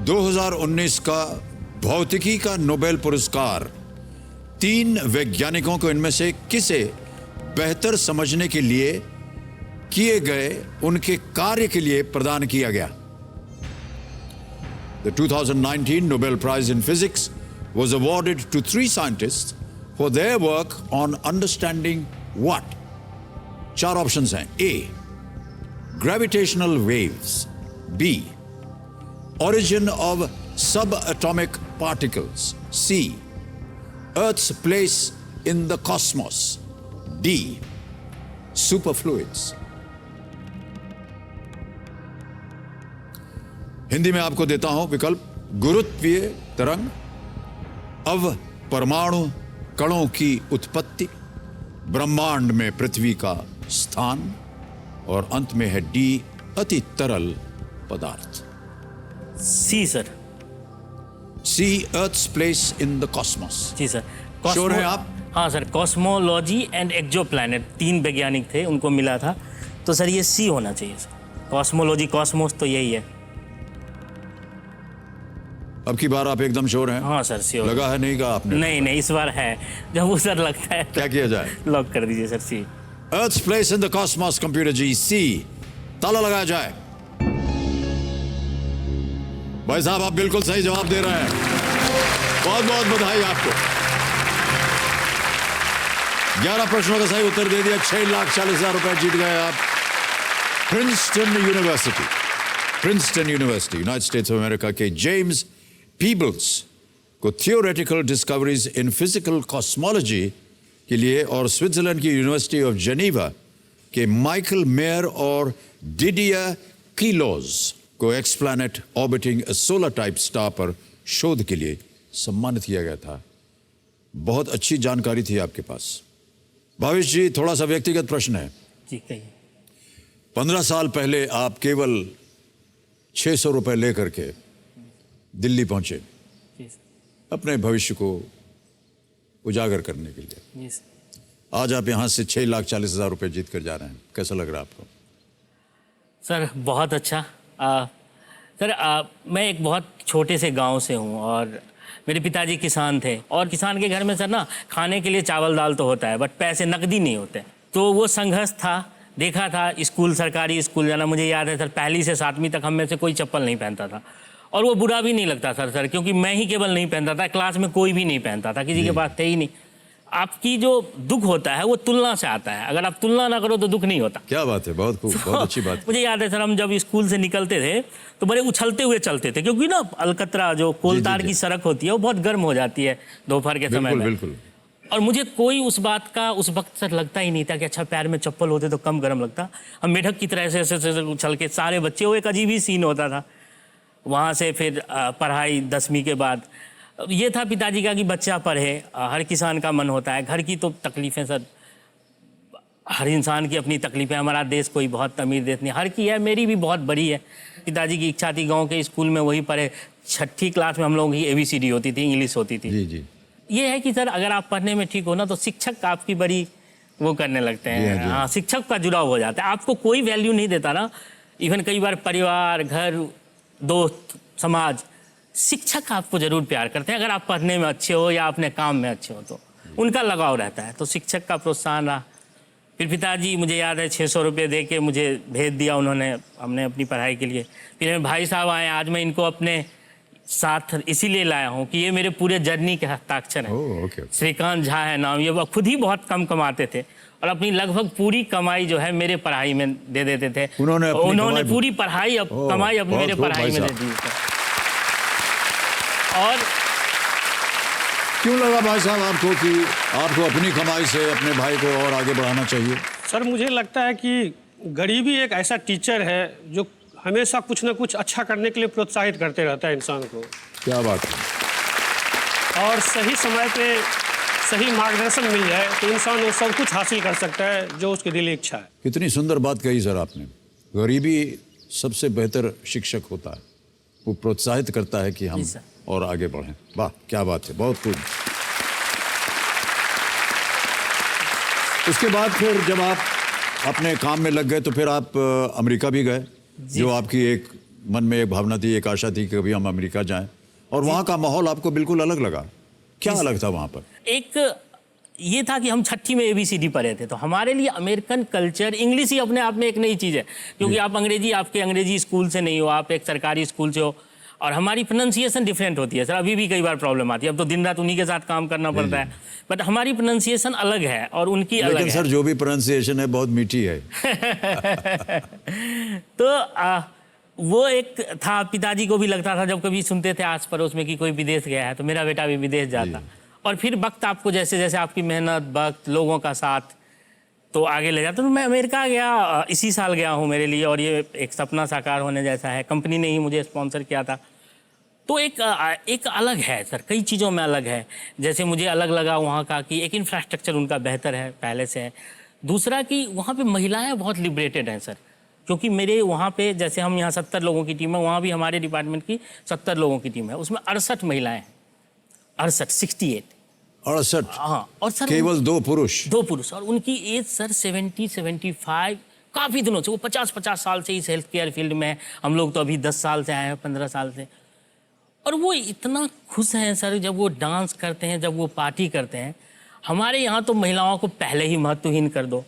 2019 का भौतिकी का नोबेल पुरस्कार 3 वैज्ञानिकों को इनमें से किसे बेहतर समझने के लिए किए गए उनके कार्य के लिए प्रदान किया गया? The 2019 Nobel Prize in Physics was awarded to 3 scientists for their work on understanding what? 4 options हैं। A, gravitational waves, B, origin of subatomic particles, C, Earth's place in the cosmos, D, superfluids। Hindi में आपको देता हूं विकल्प। गुरुत्वीय तरंग, अव परमाणु कणों की उत्पत्ति, ब्रह्मांड में पृथ्वी का स्थान, और अंत में है डी, अति तरल पदार्थ। C sir. C, Earth's place in the cosmos. जी सर। श्योर है आप? हाँ सर, कॉस्मोलॉजी एंड एक्सोप्लैनेट 3 वैज्ञानिक थे, उनको मिला था, तो सर ये सी होना चाहिए सर। कॉस्मोलॉजी, कॉस्मोस तो यही है। अब की बार आप एकदम श्योर हैं? हाँ सर, श्योर। लगा है नहीं कहा आपने? नहीं, इस बार है। जब वो सर लगता है क्या किया जाए? लॉक कर दीजिए sir, C. Earth's place in the cosmos, computer ji, C. ताला लगाया जाए। भाई साहब, आप बिल्कुल सही जवाब दे रहे हैं, बहुत बहुत बधाई आपको। 11 प्रश्नों का सही उत्तर दे दिया, 6,40,000 रुपए जीत गए आप। Princeton university, United states of America के जेम्स पीबल्स को theoretical discoveries in physical cosmology के लिए, और स्विट्जरलैंड की यूनिवर्सिटी ऑफ जेनीवा के माइकल मेयर और डिडिया कीलोज को exoplanet orbiting a solar type star पर शोध के लिए सम्मानित किया गया था। बहुत अच्छी जानकारी थी आपके पास। भावेश जी, थोड़ा सा व्यक्तिगत प्रश्न है। जी कहिए। 15 साल पहले आप केवल 600 रुपए लेकर के दिल्ली पहुंचे जी सर। अपने भविष्य को उजागर करने के लिए। जी सर। आज आप यहां से 6,40,000 रुपए जीत कर जा रहे हैं, कैसा लग रहा है आपको? सर बहुत अच्छा। सर मैं एक बहुत छोटे से गांव से हूं, और मेरे पिताजी किसान थे, और किसान के घर में सर ना खाने के लिए चावल दाल तो होता है, बट पैसे नकदी नहीं होते। तो वो संघर्ष था, देखा था। स्कूल, सरकारी स्कूल जाना, मुझे याद है सर, 1ली से 7वीं तक हम में से कोई चप्पल नहीं पहनता था, और वो बुरा भी नहीं लगता सर, क्योंकि मैं ही केवल नहीं पहनता था, क्लास में कोई भी नहीं पहनता था, किसी के पास थे ही नहीं। आपकी जो दुख होता है वो तुलना से आता है, अगर आप तुलना ना करो तो दुख नहीं होता। क्या बात है, बहुत खूब, बहुत अच्छी बात। मुझे याद है सर, हम जब स्कूल से निकलते थे तो बड़े उछलते हुए चलते थे, क्योंकि ना अलकतरा जो कोलतार की सड़क होती है वो बहुत गर्म हो जाती है दोपहर के समय में। बिल्कुल। और मुझे कोई उस बात का उस वक्त सर लगता ही नहीं था कि अच्छा पैर में चप्पल होते तो कम गर्म लगता। हम मेढक की तरह से ऐसे उछल के सारे बच्चे, वो एक अजीब ही सीन होता था। वहाँ से फिर पढ़ाई 10वीं के बाद ये था पिताजी का कि बच्चा पढ़े, हर किसान का मन होता है। घर की तो तकलीफ़ें सर, हर इंसान की अपनी तकलीफ़ें, हमारा देश कोई बहुत अमीर देश नहीं, हर की है, मेरी भी बहुत बड़ी है। पिताजी की इच्छा थी गांव के स्कूल में वही पढ़े। 6ठी क्लास में हम लोगों की ABCD होती थी, इंग्लिश होती थी। जी जी। ये है कि सर अगर आप पढ़ने में ठीक हो ना तो शिक्षक आपकी बड़ी वो करने लगते हैं। हाँ, शिक्षक का जुड़ाव हो जाता है, आपको कोई वैल्यू नहीं देता ना। इवन कई बार परिवार, घर, दोस्त, समाज, शिक्षक आपको जरूर प्यार करते हैं अगर आप पढ़ने में अच्छे हो या अपने काम में अच्छे हो, तो उनका लगाव रहता है। तो शिक्षक का प्रोत्साहन रहा। फिर पिताजी, मुझे याद है 600 रुपये दे के मुझे भेज दिया उन्होंने, हमने अपनी पढ़ाई के लिए। फिर मेरे भाई साहब आए, आज मैं इनको अपने साथ इसीलिए लाया हूँ कि ये मेरे पूरे जर्नी के हस्ताक्षर हैं। श्रीकांत झा है नाम, ये खुद ही बहुत कम कमाते थे और अपनी लगभग पूरी कमाई जो है मेरे पढ़ाई में दे देते थे। उन्होंने पूरी पढ़ाई कमाई अपनी मेरे पढ़ाई में दे दी। और क्यों लगा भाई साहब आपको कि आपको अपनी कमाई से अपने भाई को और आगे बढ़ाना चाहिए? सर मुझे लगता है कि गरीबी एक ऐसा टीचर है जो हमेशा कुछ ना कुछ अच्छा करने के लिए प्रोत्साहित करते रहता है इंसान को। क्या बात है। और सही समय पे सही मार्गदर्शन मिल जाए तो इंसान वो सब कुछ हासिल कर सकता है जो उसकी दिली इच्छा है। कितनी सुंदर बात कही सर आपने। गरीबी सबसे बेहतर शिक्षक होता है, वो प्रोत्साहित करता है कि हम और आगे बढ़ें। वाह, क्या बात है, बहुत खूब। उसके बाद फिर जब आप अपने काम में लग गए तो फिर आप अमेरिका भी गए, जो आपकी एक मन में एक भावना थी, एक आशा थी कि कभी हम अमेरिका जाएं, और वहाँ का माहौल आपको बिल्कुल अलग लगा। क्या अलग था वहाँ पर? एक ये था कि हम 6ठी में ABCD पढ़े थे, तो हमारे लिए अमेरिकन कल्चर, इंग्लिश ही अपने आप में एक नई चीज़ है, क्योंकि आप अंग्रेजी, आपके अंग्रेजी स्कूल से नहीं हो, आप एक सरकारी स्कूल से हो, और हमारी प्रोनाउंसिएशन डिफरेंट होती है सर। अभी भी कई बार प्रॉब्लम आती है, अब तो दिन रात उन्हीं के साथ काम करना पड़ता है, बट हमारी प्रोनाउंसिएशन अलग है और उनकी अलग है। लेकिन सर जो भी प्रोनाउंसिएशन है बहुत मीठी है। तो वो एक था, पिताजी को भी लगता था जब कभी सुनते थे आस पड़ोस में कि कोई विदेश गया है तो मेरा बेटा भी विदेश जाता। और फिर वक्त आपको जैसे जैसे आपकी मेहनत, वक्त, लोगों का साथ तो आगे ले जाता। तो मैं अमेरिका गया, इसी साल गया हूँ मेरे लिए, और ये एक सपना साकार होने जैसा है। कंपनी ने ही मुझे स्पॉन्सर किया था। तो एक अलग है सर, कई चीज़ों में अलग है। जैसे मुझे अलग लगा वहाँ का कि एक इंफ्रास्ट्रक्चर उनका बेहतर है पहले से है। दूसरा कि वहाँ पे महिलाएं बहुत लिबरेटेड हैं सर, क्योंकि मेरे वहाँ पे जैसे हम यहाँ 70 लोगों की टीम है, वहाँ भी हमारे डिपार्टमेंट की 70 लोगों की टीम है, उसमें 68 महिलाएं हैं, 68 68। हाँ। और सर केवल 2 पुरुष। 2 पुरुष, और उनकी एज सर 70-75, काफ़ी दिनों से, वो 50 साल से इस हेल्थ केयर फील्ड में है। हम लोग तो अभी 10 साल से आए हैं, 15 साल से। और वो इतना खुश हैं सर जब वो डांस करते हैं, जब वो पार्टी करते हैं। हमारे यहाँ तो महिलाओं को पहले ही महत्वहीन कर दो,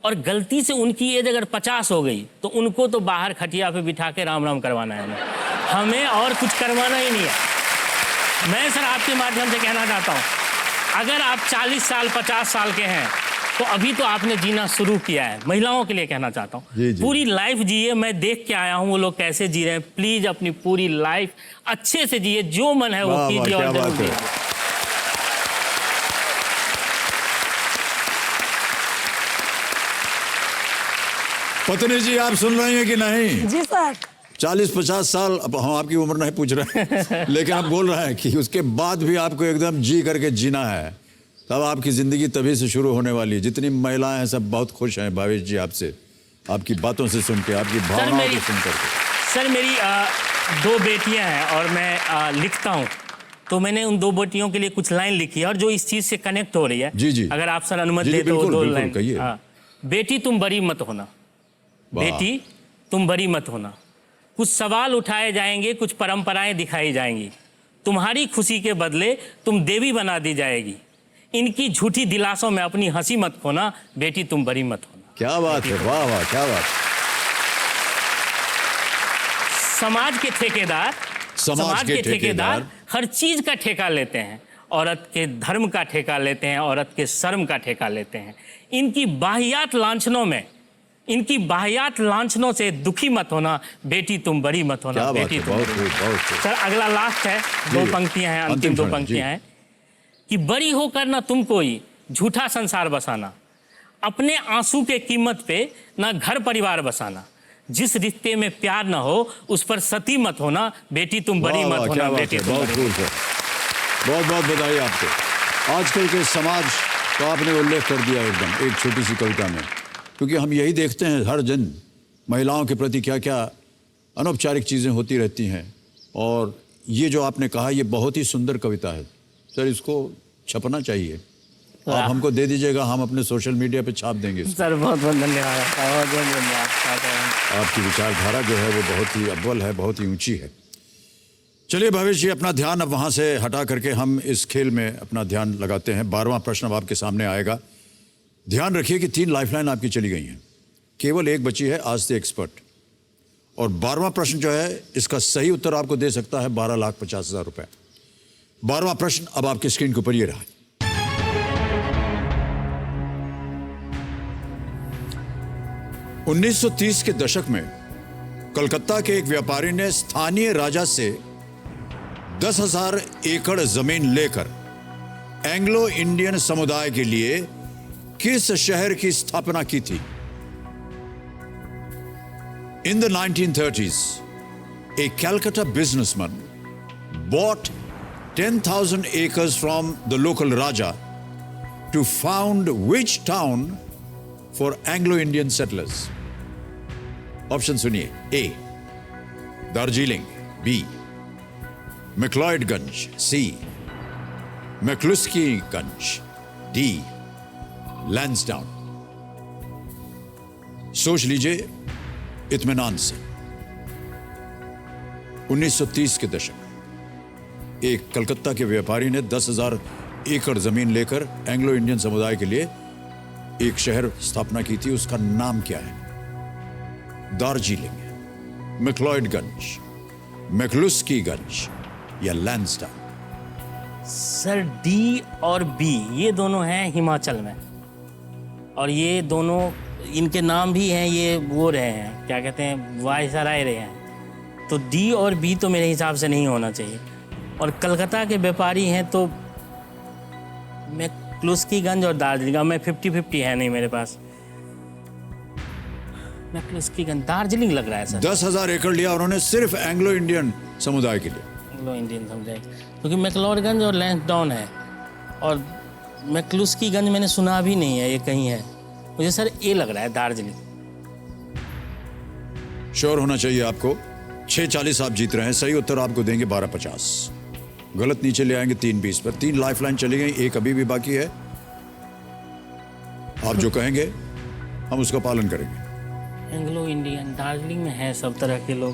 और गलती से उनकी एज अगर 50 हो गई तो उनको तो बाहर खटिया पे बिठा के राम राम करवाना है हमें, और कुछ करवाना ही नहीं है। मैं सर आपके माध्यम से कहना चाहता हूँ, अगर आप 40 साल 50 साल के हैं तो अभी तो आपने जीना शुरू किया है। महिलाओं के लिए कहना चाहता हूँ, पूरी लाइफ जिए। मैं देख के आया हूँ वो लोग कैसे जी रहे हैं। प्लीज अपनी पूरी लाइफ अच्छे से जिए, जो मन है वो कीजिए और जरूर कीजिए। पत्नी जी आप सुन रही हैं कि नहीं? जी सर। 40-50 साल, अब हम आपकी उम्र नहीं पूछ रहे हैं लेकिन आप बोल रहे हैं कि उसके बाद भी आपको एकदम जी करके जीना है, तब आपकी जिंदगी तभी से शुरू होने वाली है। जितनी महिलाएं हैं सब बहुत खुश हैं भावेश जी आपसे, आपकी बातों से सुन के, आपकी भावनाओं को सुन करके। सर मेरी 2 बेटियां हैं और मैं लिखता हूँ, तो मैंने उन 2 बेटियों के लिए कुछ लाइन लिखी है और जो इस चीज से कनेक्ट हो रही है। जी। अगर आप सर अनुमति दे तो 2 लाइन। हाँ। बेटी तुम बड़ी मत होना, बेटी तुम बड़ी मत होना, कुछ सवाल उठाए जाएंगे, कुछ परंपराएं दिखाई जाएंगी, तुम्हारी खुशी के बदले तुम देवी बना दी जाएगी। इनकी झूठी दिलासों में अपनी हंसी मत खोना, बेटी तुम बड़ी मत होना। क्या बात है, वाह वाह, क्या बात। समाज के ठेकेदार हर चीज का ठेका लेते हैं, औरत के धर्म का ठेका लेते हैं, औरत के शर्म का ठेका लेते हैं। इनकी बाहियात लांछनों से दुखी मत होना, बेटी तुम बड़ी मत होना, बेटी तुम बड़ी। सर अगला लास्ट है, 2 पंक्तियां हैं, अंतिम 2 पंक्तियां हैं कि बड़ी होकर ना तुम कोई झूठा संसार बसाना, अपने आंसू के कीमत पे ना घर परिवार बसाना, जिस रिश्ते में प्यार ना हो उस पर सती मत होना, बेटी तुम बड़ी मत होना, बेटी तुम बड़ी। बहुत बहुत बधाई आपको। आजकल के समाज का आपने उल्लेख कर दिया एकदम एक छोटी सी कविता में, क्योंकि हम यही देखते हैं हर दिन महिलाओं के प्रति क्या क्या अनौपचारिक चीज़ें होती रहती हैं। और ये जो आपने कहा ये बहुत ही सुंदर कविता है सर, इसको छपना चाहिए। आप हमको दे दीजिएगा, हम अपने सोशल मीडिया पे छाप देंगे इसको। सर बहुत बहुत धन्यवाद, बहुत बहुत धन्यवाद। आपकी विचारधारा जो है वो बहुत ही अव्वल है, बहुत ही ऊंची है। चलिए भावेश जी, अपना ध्यान अब वहाँ से हटा करके हम इस खेल में अपना ध्यान लगाते हैं। 12वां प्रश्न अब आपके सामने आएगा। ध्यान रखिए कि 3 लाइफलाइन आपकी चली गई हैं, केवल एक बची है, आज से एक्सपर्ट। और 12वां प्रश्न जो है इसका सही उत्तर आपको दे सकता है 12,50,000 रुपए। 12वां प्रश्न अब आपकी स्क्रीन के ऊपर ये रहा। उन्नीस 1930 के दशक में कलकत्ता के एक व्यापारी ने स्थानीय राजा से 10,000 एकड़ जमीन लेकर एंग्लो इंडियन समुदाय के लिए किस शहर की स्थापना की थी? In the 1930s, a Calcutta businessman bought 10,000 acres from the local Raja to found which town for Anglo-Indian settlers? Option suniye. A. Darjeeling. B. McLeodganj. C. McCluskeyganj. D. Lansdowne. सोच लीजिए इत्मीनान से। 1930 के दशक एक कलकत्ता के व्यापारी ने 10,000 एकड़ जमीन लेकर एंग्लो इंडियन समुदाय के लिए एक शहर स्थापना की थी। उसका नाम क्या है? दार्जिलिंग, मैक्लॉयडगंज, मैक्लुस्कीगंज या लैंसडाउन? सर डी और बी ये दोनों हैं हिमाचल में, और ये दोनों इनके नाम भी हैं, ये वो रहे हैं क्या कहते हैं वायसराय रहे हैं, तो डी और बी तो मेरे हिसाब से नहीं होना चाहिए। और कलकत्ता के व्यापारी हैं तो मैक्लुस्कीगंज और दार्जिलिंग, मैं 50-50 है नहीं मेरे पास। मैक्लुस्कीगंज, दार्जिलिंग लग रहा है सर। 10,000 एकड़ लिया उन्होंने सिर्फ एंग्लो इंडियन समुदाय के लिए। एंग्लो इंडियन समझाए, क्योंकि मैक्लोडगंज और लैंसडाउन है, और मैक्लुस्कीगंज मैंने सुना भी नहीं है ये कहीं है। मुझे सर ए लग रहा है, दार्जिलिंग। श्योर होना चाहिए आपको। 6:40 आप जीत रहे हैं। सही उत्तर आपको देंगे 12:50। गलत नीचे ले आएंगे 3:20 पर। 3 लाइफलाइन चली गई, एक अभी भी बाकी है। आप जो कहेंगे हम उसका पालन करेंगे। एंग्लो इंडियन, दार्जिलिंग में है सब तरह के लोग।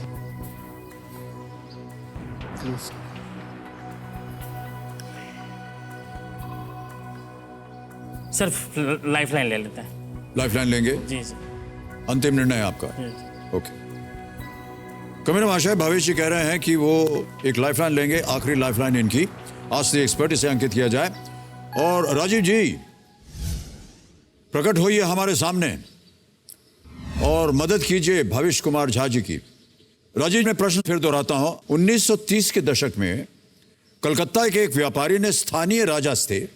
सर लाइफलाइन ले लेते हैं। लाइफलाइन लेंगे? जी सर। अंतिम निर्णय है आपका? ओके। कमिश्नर महाशय, भवेश जी कह रहे हैं कि वो एक लाइफलाइन लेंगे, आखिरी लाइफलाइन इनकी। आज द एक्सपर्ट, इसे अंकित किया जाए। और राजीव जी प्रकट होइए हमारे सामने और मदद कीजिए भविष्य कुमार झा जी की। राजीव, मैं प्रश्न फिर दोहराता हूं। 1930 के दशक में कलकत्ता के एक व्यापारी ने स्थानीय राजा से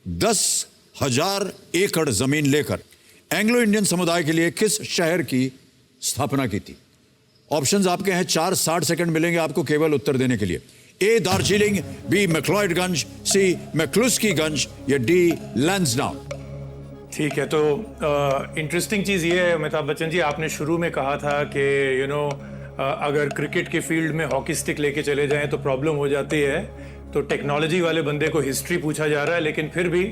10,000 एकड़ जमीन लेकर एंग्लो इंडियन समुदाय के लिए किस शहर की स्थापना की थी? ऑप्शंस आपके हैं, 4 सेकंड मिलेंगे आपको केवल उत्तर देने के लिए। ए दार्जिलिंग, बी मैक्लॉयडगंज, सी मैक्लुस्कीगंज या डी लैंसडाउन। ठीक है, तो इंटरेस्टिंग चीज़ ये है अमिताभ बच्चन जी, आपने शुरू में कहा था कि अगर क्रिकेट के फील्ड में हॉकी स्टिक लेके चले जाएं तो प्रॉब्लम हो जाती है। तो टेक्नोलॉजी वाले बंदे को हिस्ट्री पूछा जा रहा है, लेकिन फिर भी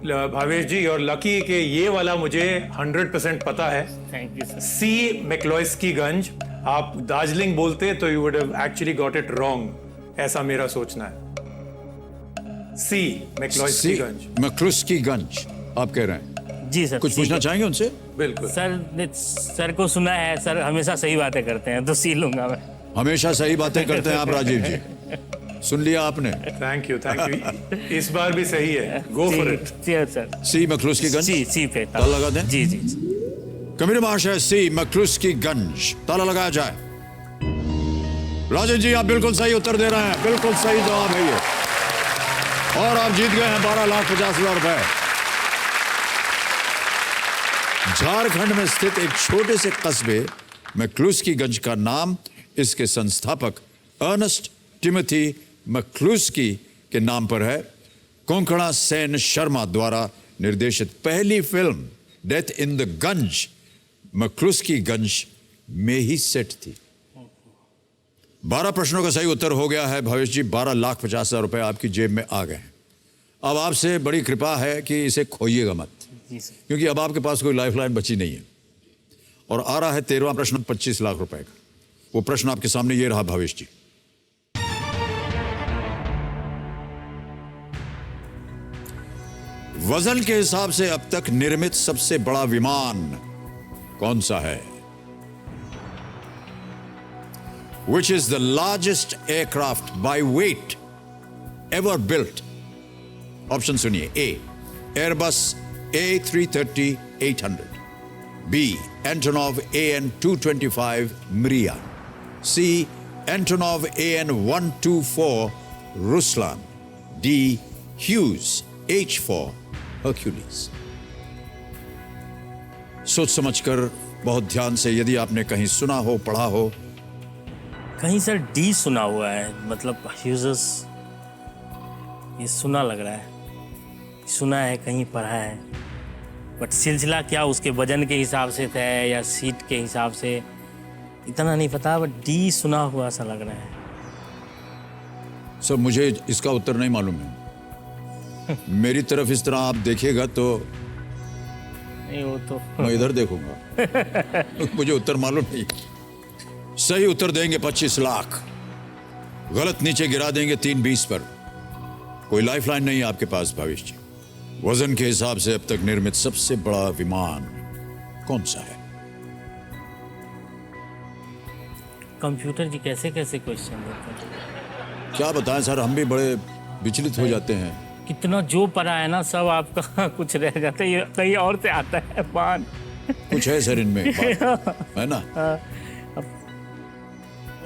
भावेश जी और लकी के ये वाला मुझे 100% पता है। Thank you sir. C McCluskieganj. आप दार्जिलिंग बोलते तो you would have actually got it wrong, ऐसा मेरा सोचना है। सी मैक्लॉयस्कीगंज। मैक्लुस्कीगंज आप कह रहे हैं? जी सर। कुछ पूछना चाहेंगे उनसे? बिल्कुल सर को सुना है, सर हमेशा सही बातें करते हैं, तो सी लूंगा मैं। हमेशा सही बातें करते हैं आप राजीव जी, सुन लिया आपने। थैंक यू इस बार भी सही है, गो फॉर इट। सर सी मैक्लुस्कीगंज। सी पे ताला लगा दें? जी जी। कमिश्नर महाशय, सी मैक्लुस्कीगंज, ताला लगाया जाए। राजीव जी आप बिल्कुल सही उत्तर दे रहे हैं, बिल्कुल सही जवाब है ये, और आप जीत गए हैं 12,50,000 रुपए। झारखंड में स्थित एक छोटे से कस्बे मैक्लुस्कीगंज का नाम इसके संस्थापक अर्नेस्ट टिमोथी मैक्लुस्की के नाम पर है। कोंकणा सेन शर्मा द्वारा निर्देशित पहली फिल्म डेथ इन द गंज मैक्लुस्कीगंज में ही सेट थी। 12 प्रश्नों का सही उत्तर हो गया है भवेश जी। 12,50,000 रुपए आपकी जेब में आ गए हैं। अब आपसे बड़ी कृपा है कि इसे खोइएगा मत, क्योंकि अब आपके पास कोई लाइफलाइन बची नहीं है। और आ रहा है 13वां प्रश्न 25 लाख रुपए का। वो प्रश्न आपके सामने ये रहा भवेश जी। वजन के हिसाब से अब तक निर्मित सबसे बड़ा विमान कौन सा है? Which is the largest aircraft by weight ever built? Option सुनिए। ए Airbus A330-800, B Antonov AN-225 Mriya, C Antonov AN-124 Ruslan, D Hughes H-4 Hercules। सोच समझकर बहुत ध्यान से, यदि आपने कहीं सुना हो, पढ़ा हो। कहीं सर डी सुना हुआ है, मतलब ह्यूजेस, ये सुना लग रहा है, सुना है, कहीं पढ़ा है, बट सिलसिला क्या उसके वजन के हिसाब से था या सीट के हिसाब से इतना नहीं पता, बट डी सुना हुआ सा लग रहा है। सर मुझे इसका उत्तर नहीं मालूम है। मेरी तरफ इस तरह आप देखिएगा तो नहीं, वो तो मैं इधर देखूंगा। मुझे उत्तर मालूम नहीं। सही उत्तर देंगे 25 लाख, गलत नीचे गिरा देंगे 3:20 पर। कोई लाइफलाइन नहीं है आपके पास भविष्य जी। वजन के हिसाब से अब तक निर्मित सबसे बड़ा विमान कौन सा है? कंप्यूटर जी कैसे कैसे क्वेश्चन देते हैं, क्या बताएं सर, हम भी बड़े विचलित हो जाते हैं। कितना जो पढ़ा है ना सब आपका कुछ रह जाता है, ये कहीं और से आता है पान। कुछ है सर इनमें है ना।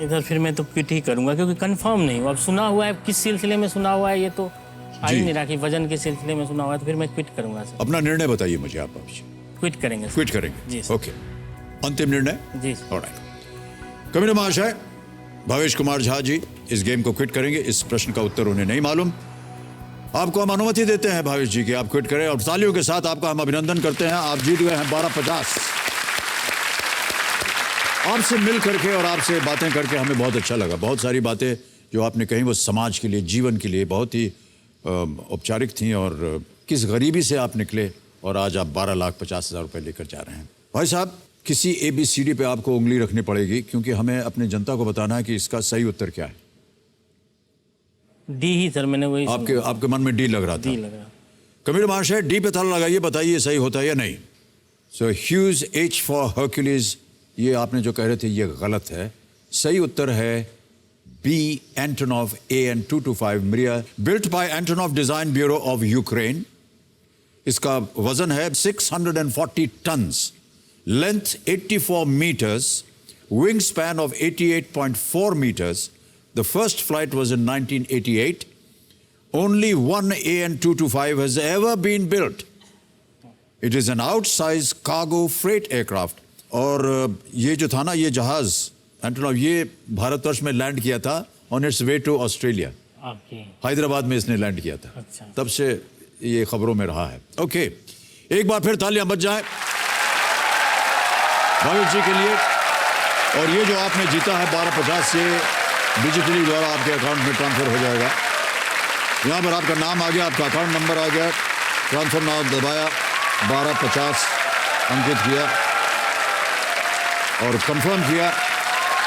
इधर फिर मैं तो क्विट ही करूंगा, क्योंकि कंफर्म नहीं हूँ। अब सुना हुआ है, किस सिलसिले में सुना हुआ है ये तो आ ही नहीं रहा, कि वजन के सिलसिले में सुना हुआ है, तो फिर मैं क्विट करूंगा सर। अपना निर्णय बताइए मुझे आप। क्विट करेंगे सर। क्विट करेंगे जी सर। ओके, अंतिम निर्णय। जी ऑलराइट। कमिश्नर महाशय, भावेश कुमार झा जी इस गेम को क्विट करेंगे। इस प्रश्न का उत्तर उन्हें नहीं मालूम। आपको हम अनुमति देते हैं भावेश जी कि आप क्विट करें, और तालियों के साथ आपका हम अभिनंदन करते हैं। आप जीत गए हैं 1250। आपसे मिल करके और आपसे बातें करके हमें बहुत अच्छा लगा। बहुत सारी बातें जो आपने कही वो समाज के लिए, जीवन के लिए बहुत ही औपचारिक थी, और किस गरीबी से आप निकले और आज आप 12,50,000 रुपये लेकर जा रहे हैं। भाई साहब, किसी ABCD पे आपको उंगली रखनी पड़ेगी, क्योंकि हमें अपनी जनता को बताना है कि इसका सही उत्तर क्या है। डी ही सर, मैंने वही आपके मन में डी लग रहा था। डी लग रहा। कबीर महाशय, डी पे ताला लगाइए, बताइए सही होता है या नहीं। So huge H for Hercules, ये आपने जो कह रहे थे ये गलत है। सही उत्तर है B, Antonov AN-225 Mriya, built by Antonov Design Bureau of Ukraine. इसका वजन है 640 tons, length 84 meters, wingspan of 88.4 meters. The first flight was in 1988. Only one AN-225 has ever been built. It is an outsized cargo freight aircraft. और ये जो था ना, ये जहाज एंटोनोव, ये भारतवर्ष में लैंड किया था on its way to Australia. Hyderabad में इसने लैंड किया था। अच्छा। तब से ये खबरों में रहा है। ओके, एक बार फिर तालियां बज जाए भावेश जी के लिए। और ये जो आपने जीता है 1250 से डिजिटली द्वारा आपके अकाउंट में ट्रांसफर हो जाएगा। यहाँ पर आपका नाम आ गया, आपका अकाउंट नंबर आ गया, ट्रांसफर नाम दबाया, 1250 अंकित किया और कंफर्म किया,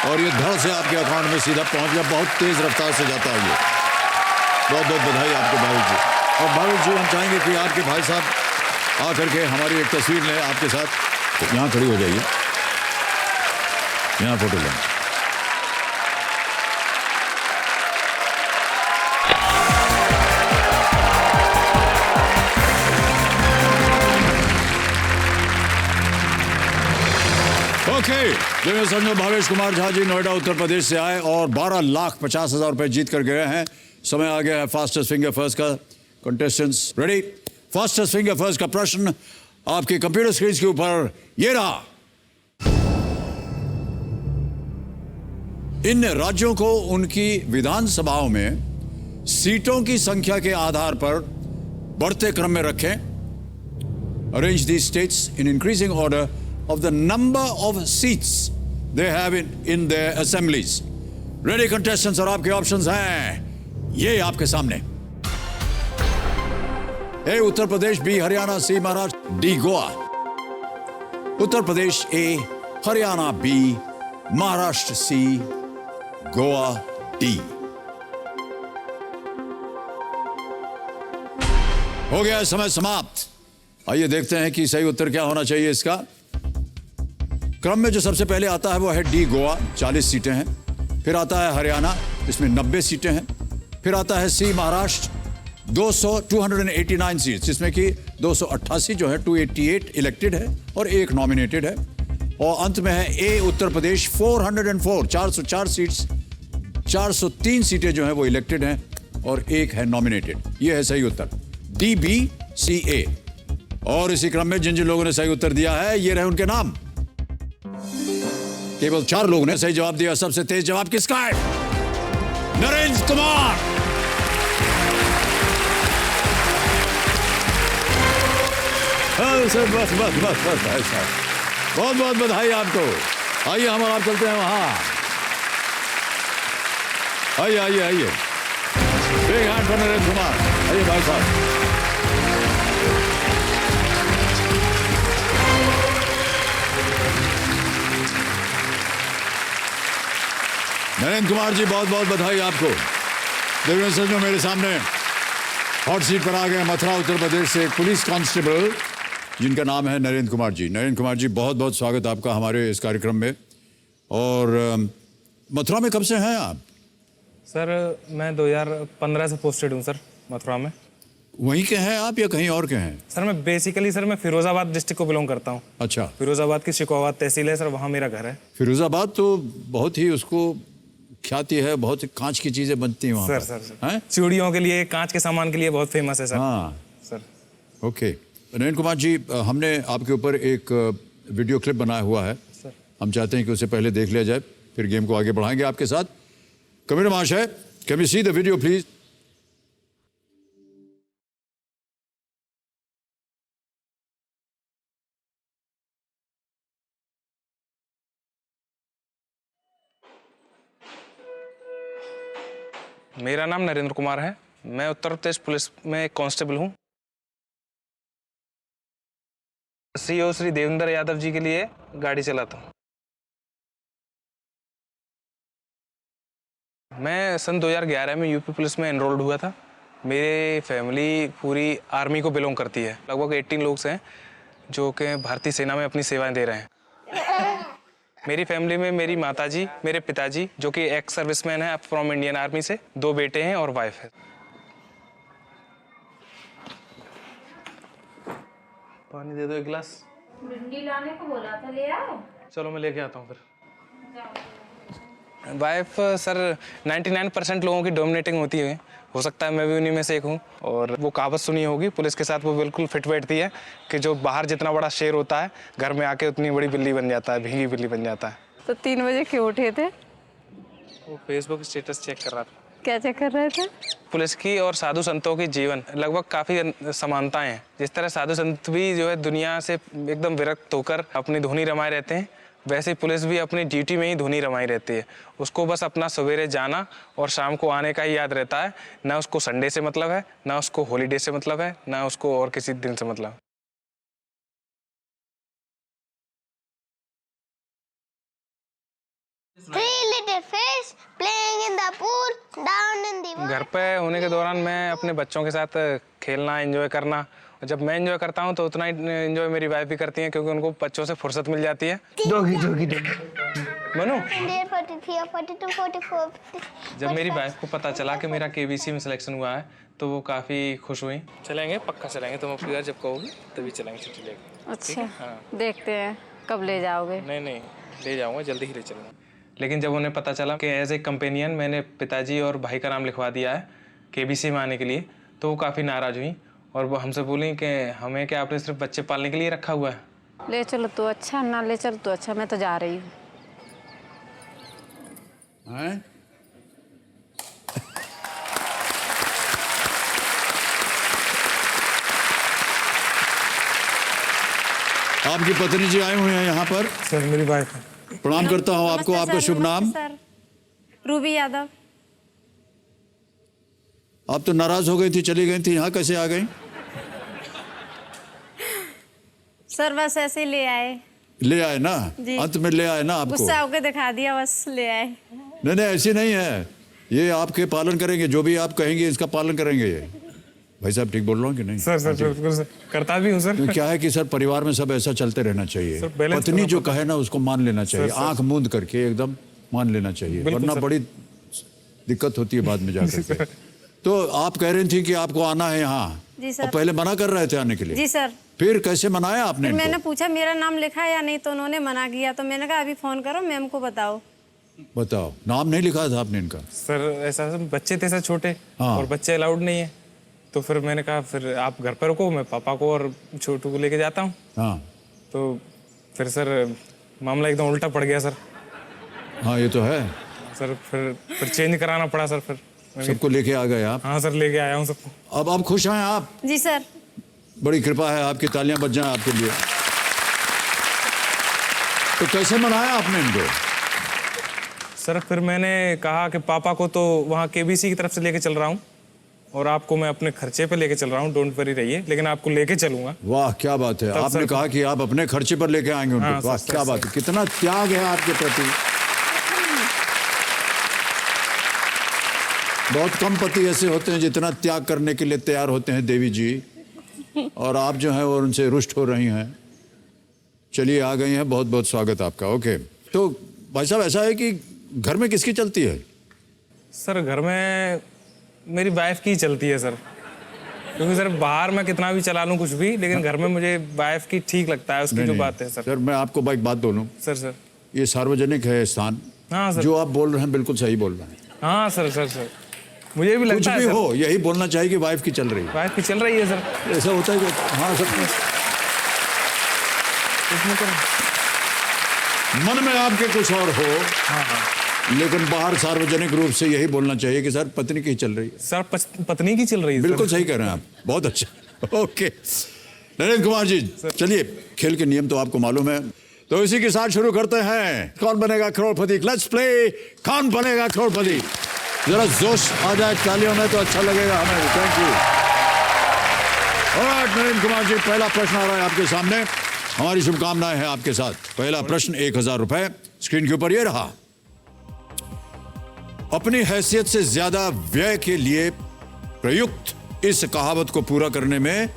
और ये धड़ से आपके अकाउंट में सीधा पहुंच गया। बहुत तेज रफ्तार से जाता है ये। बहुत बहुत बधाई आपको भावेश जी। और भावेश जी, हम चाहेंगे कि आपके भाई साहब आकर के हमारी एक तस्वीर लें आपके साथ। यहाँ खड़ी हो जाइए, यहाँ फोटो लें। ओके, समझो भावेश कुमार झा जी नोएडा उत्तर प्रदेश से आए और 12,50,000 रुपए जीत कर गए हैं। समय आ गया है फास्टेस्ट फिंगर फर्स्ट का। Contestants ready? Fastest finger first का प्रश्न आपके कंप्यूटर स्क्रीन के ऊपर ये रहा। इन राज्यों को उनकी विधानसभाओं में सीटों की संख्या के आधार पर बढ़ते क्रम में रखें। Arrange the states in increasing order of the number of seats they have in their assemblies. Ready contestants, और आपके ऑप्शंस हैं ये आपके सामने। A Uttar Pradesh, B Haryana, C Maharashtra, D Goa. Uttar Pradesh A, Haryana B, Maharashtra C, Goa D। हो गया समय समाप्त। आइए देखते हैं कि सही उत्तर क्या होना चाहिए इसका। क्रम में जो सबसे पहले आता है वो है डी गोवा, 40 सीटें हैं। फिर आता है हरियाणा, इसमें 90 सीटें हैं। फिर आता है सी महाराष्ट्र, 289 सीट्स, जिसमें कि 288 जो है 288 इलेक्टेड है और एक नॉमिनेटेड है। और अंत में है ए उत्तर प्रदेश, 404, 404 सीट्स, 403 सीटें जो हैं वो इलेक्टेड हैं और एक है नॉमिनेटेड। ये है सही उत्तर, डी बी सी ए। और इसी क्रम में जिन जिन लोगों ने सही उत्तर दिया है ये रहे उनके नाम। केवल 4 लोगों ने सही जवाब दिया। सबसे तेज जवाब किसका है? नरेंद्र कुमार। बस बस बस बस बस ऐसा। बहुत बहुत बधाई आपको। आइए हम आप चलते हैं वहां। आइए आइए आइए, big hand for Narendra Kumar. आइए भाई साहब। नरेंद्र कुमार जी, बहुत बहुत बधाई आपको। देवेंद्र सज्जनों, मेरे सामने हॉट सीट पर आ गए मथुरा उत्तर प्रदेश से एक पुलिस कांस्टेबल जिनका नाम है नरेंद्र कुमार जी। नरेंद्र कुमार जी, बहुत बहुत स्वागत आपका हमारे इस कार्यक्रम में। और मथुरा में कब से हैं आप? सर मैं 2015 से पोस्टेड हूँ सर मथुरा में। वहीं के हैं आप या कहीं और के हैं? सर मैं बेसिकली सर मैं फिरोजाबाद डिस्ट्रिक्ट को बिलोंग करता हूँ। अच्छा। फिरोजाबाद की शिकोहाबाद तहसील है सर, वहाँ मेरा घर है। फिरोजाबाद तो बहुत ही उसको ख्याति है, बहुत कांच की चीजें बनती हैं वहाँ सर। पर। सर हैं? चूड़ियों के लिए, कांच के सामान के लिए बहुत फेमस है सर। हाँ सर। ओके नरेंद्र कुमार जी, हमने आपके ऊपर एक वीडियो क्लिप बनाया हुआ है। सर। हम चाहते हैं कि उसे पहले देख लिया जाए, फिर गेम को आगे बढ़ाएंगे आपके साथ। कमिश्नर महाशय, can we see the video please? मेरा नाम नरेंद्र कुमार है। मैं उत्तर प्रदेश पुलिस में एक कांस्टेबल हूँ। सीओ श्री देवेंद्र यादव जी के लिए गाड़ी चलाता हूँ। मैं सन 2011 में यूपी पुलिस में एनरोल्ड हुआ था। मेरी फैमिली पूरी आर्मी को बिलोंग करती है। लगभग 18 लोग हैं जो कि भारतीय सेना में अपनी सेवाएं दे रहे हैं। मेरी फैमिली में मेरी माताजी, मेरे पिताजी जो कि एक्स सर्विसमैन है फ्रॉम इंडियन आर्मी से, 2 बेटे हैं और वाइफ है। पानी दे दो एक गिलास। भिंडी लाने को बोला था, ले आओ। चलो मैं लेके आता हूँ फिर। वाइफ सर 99% लोगों की डोमिनेटिंग होती है। हो सकता है मैं भी उन्हीं में से एक हूँ। और वो कहावत सुनी होगी, पुलिस के साथ वो बिल्कुल फिट बैठती है कि जो बाहर जितना बड़ा शेर होता है, घर में आके उतनी बड़ी बिल्ली बन जाता है, भीगी बिल्ली बन जाता है। तो 3 बजे क्यों उठे थे? वो फेसबुक स्टेटस चेक कर रहा था। क्या चेक कर रहे थे? पुलिस की और साधु संतों की जीवन लगभग काफ़ी समानताएं हैं। जिस तरह साधु संत भी जो है दुनिया से एकदम विरक्त होकर अपनी धुनी रमाए रहते हैं, वैसे पुलिस भी अपनी ड्यूटी में ही धुनी रमाई रहती है। उसको बस अपना सवेरे जाना और शाम को आने का ही याद रहता है। ना उसको संडे से मतलब है, ना उसको हॉलीडे से मतलब है, ना उसको और किसी दिन से मतलब है। घर पे होने के दौरान मैं अपने बच्चों के साथ खेलना, एंजॉय करना, और जब मैं एंजॉय करता हूँ तो उतना ही एंजॉय मेरी वाइफ भी करती है, क्योंकि उनको बच्चों से फुर्सत मिल जाती है। मनु, जब मेरी वाइफ को पता चला कि मेरा केबीसी में सिलेक्शन हुआ है तो वो काफ़ी खुश हुई। चलेंगे, पक्का चलेंगे। तुम अपनी घर जब कहोगी तभी चलेंगे छुट्टी लेकर। अच्छा, हाँ। देखते हैं कब ले जाओगे। नहीं, ले जाऊँगा, जल्दी ही ले चलूँगा। लेकिन जब उन्हें पता चला कि एज ए कंपेनियन मैंने पिताजी और भाई का नाम लिखवा दिया है केबीसी में आने के लिए, तो वो काफ़ी नाराज़ हुई और वो हमसे बोली कि हमें क्या आपने सिर्फ बच्चे पालने के लिए रखा हुआ है? ले चलो तो अच्छा, ना ले चलो तो अच्छा, मैं तो जा रही हूँ। आपकी पत्नी जी आए हुए हैं यहाँ पर। सर मेरी वाइफ है। प्रणाम करता हूँ आपको। नमस्ते आपका सर, शुभ नाम? नमस्ते सर, रूबी यादव। आप तो नाराज हो गई थी, चली गई थी, यहाँ कैसे आ गई? सर बस ऐसे ही ले आए। ले आए ना, अंत में ले आए ना आपको। गुस्सा होकर दिखा दिया, बस ले आए। नहीं, ऐसी नहीं है। ये आपके पालन करेंगे, जो भी आप कहेंगे इसका पालन करेंगे ये। भाई साहब ठीक बोल रहा हूँ कि नहीं? सर बिल्कुल सर, करता भी हूँ सर। तो क्या है कि सर परिवार में सब ऐसा चलते रहना चाहिए। पत्नी जो कहे ना उसको मान लेना चाहिए, आंख मूंद करके एकदम मान लेना चाहिए, वरना बड़ी दिक्कत होती है बाद में जाकर के। तो आप कह रही थी कि आपको आना है यहाँ, जी सर। और पहले मना कर रहे थे आने के लिए? जी सर। फिर कैसे मनाया आपने? मैंने पूछा मेरा नाम लिखा है या नहीं, तो उन्होंने मना किया। तो मैंने कहा अभी फोन करो, मैम को बताओ। बताओ, नाम नहीं लिखा था आपने इनका? सर ऐसा बच्चे थे सर छोटे, और बच्चे अलाउड नहीं है, तो फिर मैंने कहा फिर आप घर पर रुको, मैं पापा को और छोटू को लेके जाता हूँ। हाँ। तो फिर सर मामला एकदम उल्टा पड़ गया सर। हाँ ये तो है सर। फिर चेंज कराना पड़ा सर। फिर सबको लेके आ गए आप? हाँ सर, लेके आया हूँ सबको। अब आप खुश हैं आप? जी सर। बड़ी कृपा है आपकी, तालियां बज जाएं आपके लिए। तो कैसे मनाया आपने इनको? सर फिर मैंने कहा कि पापा को तो वहाँ केबीसी की तरफ से लेके चल रहा हूँ, और आपको मैं अपने खर्चे पे लेके चल रहा हूँ, डोंट वरी रहिए, लेकिन आपको लेके चलूंगा। वाह क्या बात है, आपने कहा कि आप अपने खर्चे पर लेके आएंगे उनको। हाँ, वाह क्या बात है, कितना त्याग है आपके प्रति। बहुत कम पति ऐसे होते हैं जितना त्याग करने के लिए तैयार होते हैं देवी जी, और आप जो है वो उनसे रुष्ट हो रही हैं। चलिए आ गई हैं, बहुत बहुत स्वागत आपका। ओके, तो भाई साहब ऐसा है कि घर में किसकी चलती है? सर घर में मेरी वाइफ की चलती है सर, क्योंकि सर बाहर मैं कितना भी चला लूँ कुछ भी, लेकिन घर में मुझे वाइफ की ठीक लगता है, उसकी जो बात है सर। सर मैं आपको एक बात बोलूं सर, ये सार्वजनिक है स्थान। हाँ सर, जो आप बोल रहे हैं बिल्कुल सही बोल रहे हैं। हाँ सर, मुझे भी लगता है कुछ भी हो यही बोलना चाहिए कि वाइफ की चल रही है। वाइफ की चल रही है सर। ऐसा होता है कि हाँ सर, मन में आपके कुछ और हो, लेकिन बाहर सार्वजनिक रूप से यही बोलना चाहिए कि सर पत्नी की चल रही है। सर पत्नी की चल रही है। बिल्कुल सही कह रहे हैं आप, बहुत अच्छा। ओके नरेंद्र कुमार जी, चलिए खेल के नियम तो आपको मालूम है, तो इसी के साथ शुरू करते हैं। कौन बनेगा करोड़पति, लेट्स प्ले कौन बनेगा करोड़पति। जरा जोश आ जाए तालियों में तो अच्छा लगेगा हमें। Thank you. Alright Narendra Kumar ji, पहला प्रश्न आ रहा है आपके सामने, हमारी शुभकामनाएं हैं आपके साथ। पहला प्रश्न 1000 रुपए स्क्रीन के ऊपर ये रहा। अपनी हैसियत से ज्यादा व्यय के लिए प्रयुक्त इस कहावत को पूरा करने में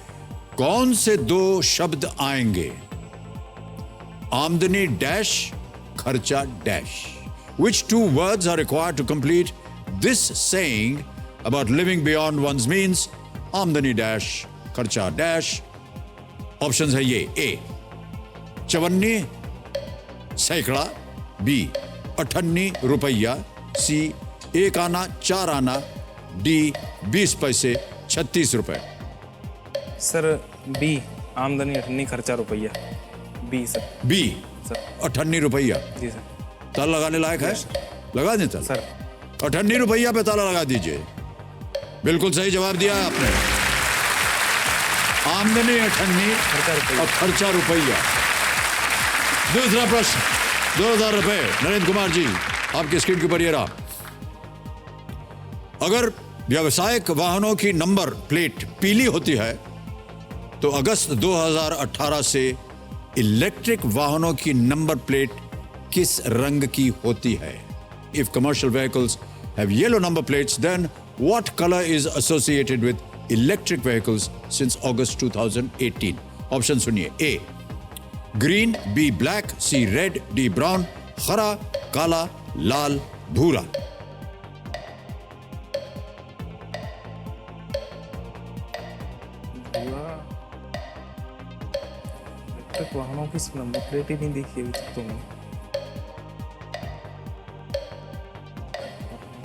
कौन से 2 शब्द आएंगे? आमदनी डैश, खर्चा dash. Which 2 words are required to complete this saying about living beyond one's means? आमदनी डैश, खर्चा डैश। ऑप्शंस है ये, ए 54 सैकड़ा, बी 58 रुपया, सी 1 आना 4 आना, डी 20 पैसे 36 रुपए। सर बी आमदनी 58 खर्चा रुपया, बी सर। बी सर 58 रुपया। जी सर। ताला लगाने लायक है? लगा दें ताला। सर 58 रुपया पे ताला लगा दीजिए। बिल्कुल सही जवाब दिया है आपने। आमदनी 58 और खर्चा रुपया। दूसरा प्रश्न 2000 रुपए नरेंद्र कुमार जी, आपकी स्क्रीन के ऊपर ये रहा। अगर व्यावसायिक वाहनों की नंबर प्लेट पीली होती है तो अगस्त 2018 से इलेक्ट्रिक वाहनों की नंबर प्लेट किस रंग की होती है? If commercial vehicles have yellow number plates, then what colour is associated with electric vehicles since August 2018? Option सुनिए, A green, B black, C red, D brown, हरा, काला, लाल, भूरा। इलेक्ट्रिक वाहनों की नंबर प्लेट ही नहीं देखी अभी तक तुमने।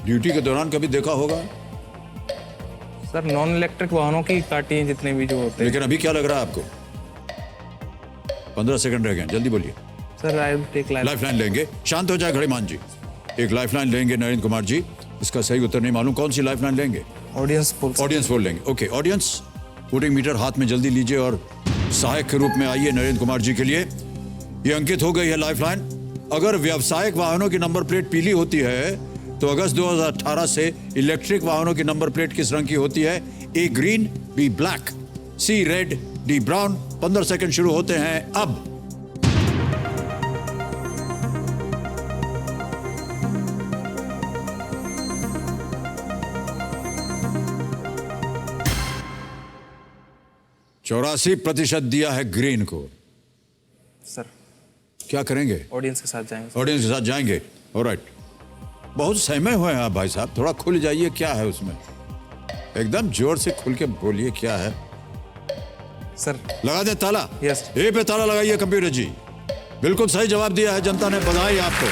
ड्यूटी के दौरान कभी देखा होगा, सर नॉन इलेक्ट्रिक वाहनों की काटी हैं जितने भी जो होते हैं। लेकिन अभी क्या लग रहा है आपको? 15 सेकंड रह गए, जल्दी बोलिए। Sir I will take life line लेंगे, शांत हो जाए घड़ीमान जी। एक लाइफ लाइन लेंगे नरेंद्र कुमार जी, इसका सही उत्तर नहीं मालूम, कौन सी लाइफ लाइन लेंगे? Audience poll. ऑडियंस पोल लेंगे। ओके ऑडियंस, वोटिंग मीटर हाथ में जल्दी लीजिए और सहायक के रूप में आइए नरेंद्र कुमार जी के लिए। ये अंकित हो गई है लाइफ लाइन। अगर व्यावसायिक वाहनों की नंबर प्लेट पीली होती है तो अगस्त 2018 से इलेक्ट्रिक वाहनों की नंबर प्लेट किस रंग की होती है? ए green, B black, C red, D brown. 15 second शुरू होते हैं अब। चौरासी प्रतिशत दिया है ग्रीन को। सर क्या करेंगे? ऑडियंस के साथ जाएंगे। ऑडियंस के साथ जाएंगे। ऑलराइट, बहुत सहमे हुए हैं आप भाई साहब, थोड़ा खुल जाइए, क्या है उसमें? एकदम जोर से खुल के बोलिए क्या है। सर लगा दे ताला। यस। ए पे ताला लगाइए कंप्यूटर जी। बिल्कुल सही जवाब दिया है जनता ने, बधाई आपको।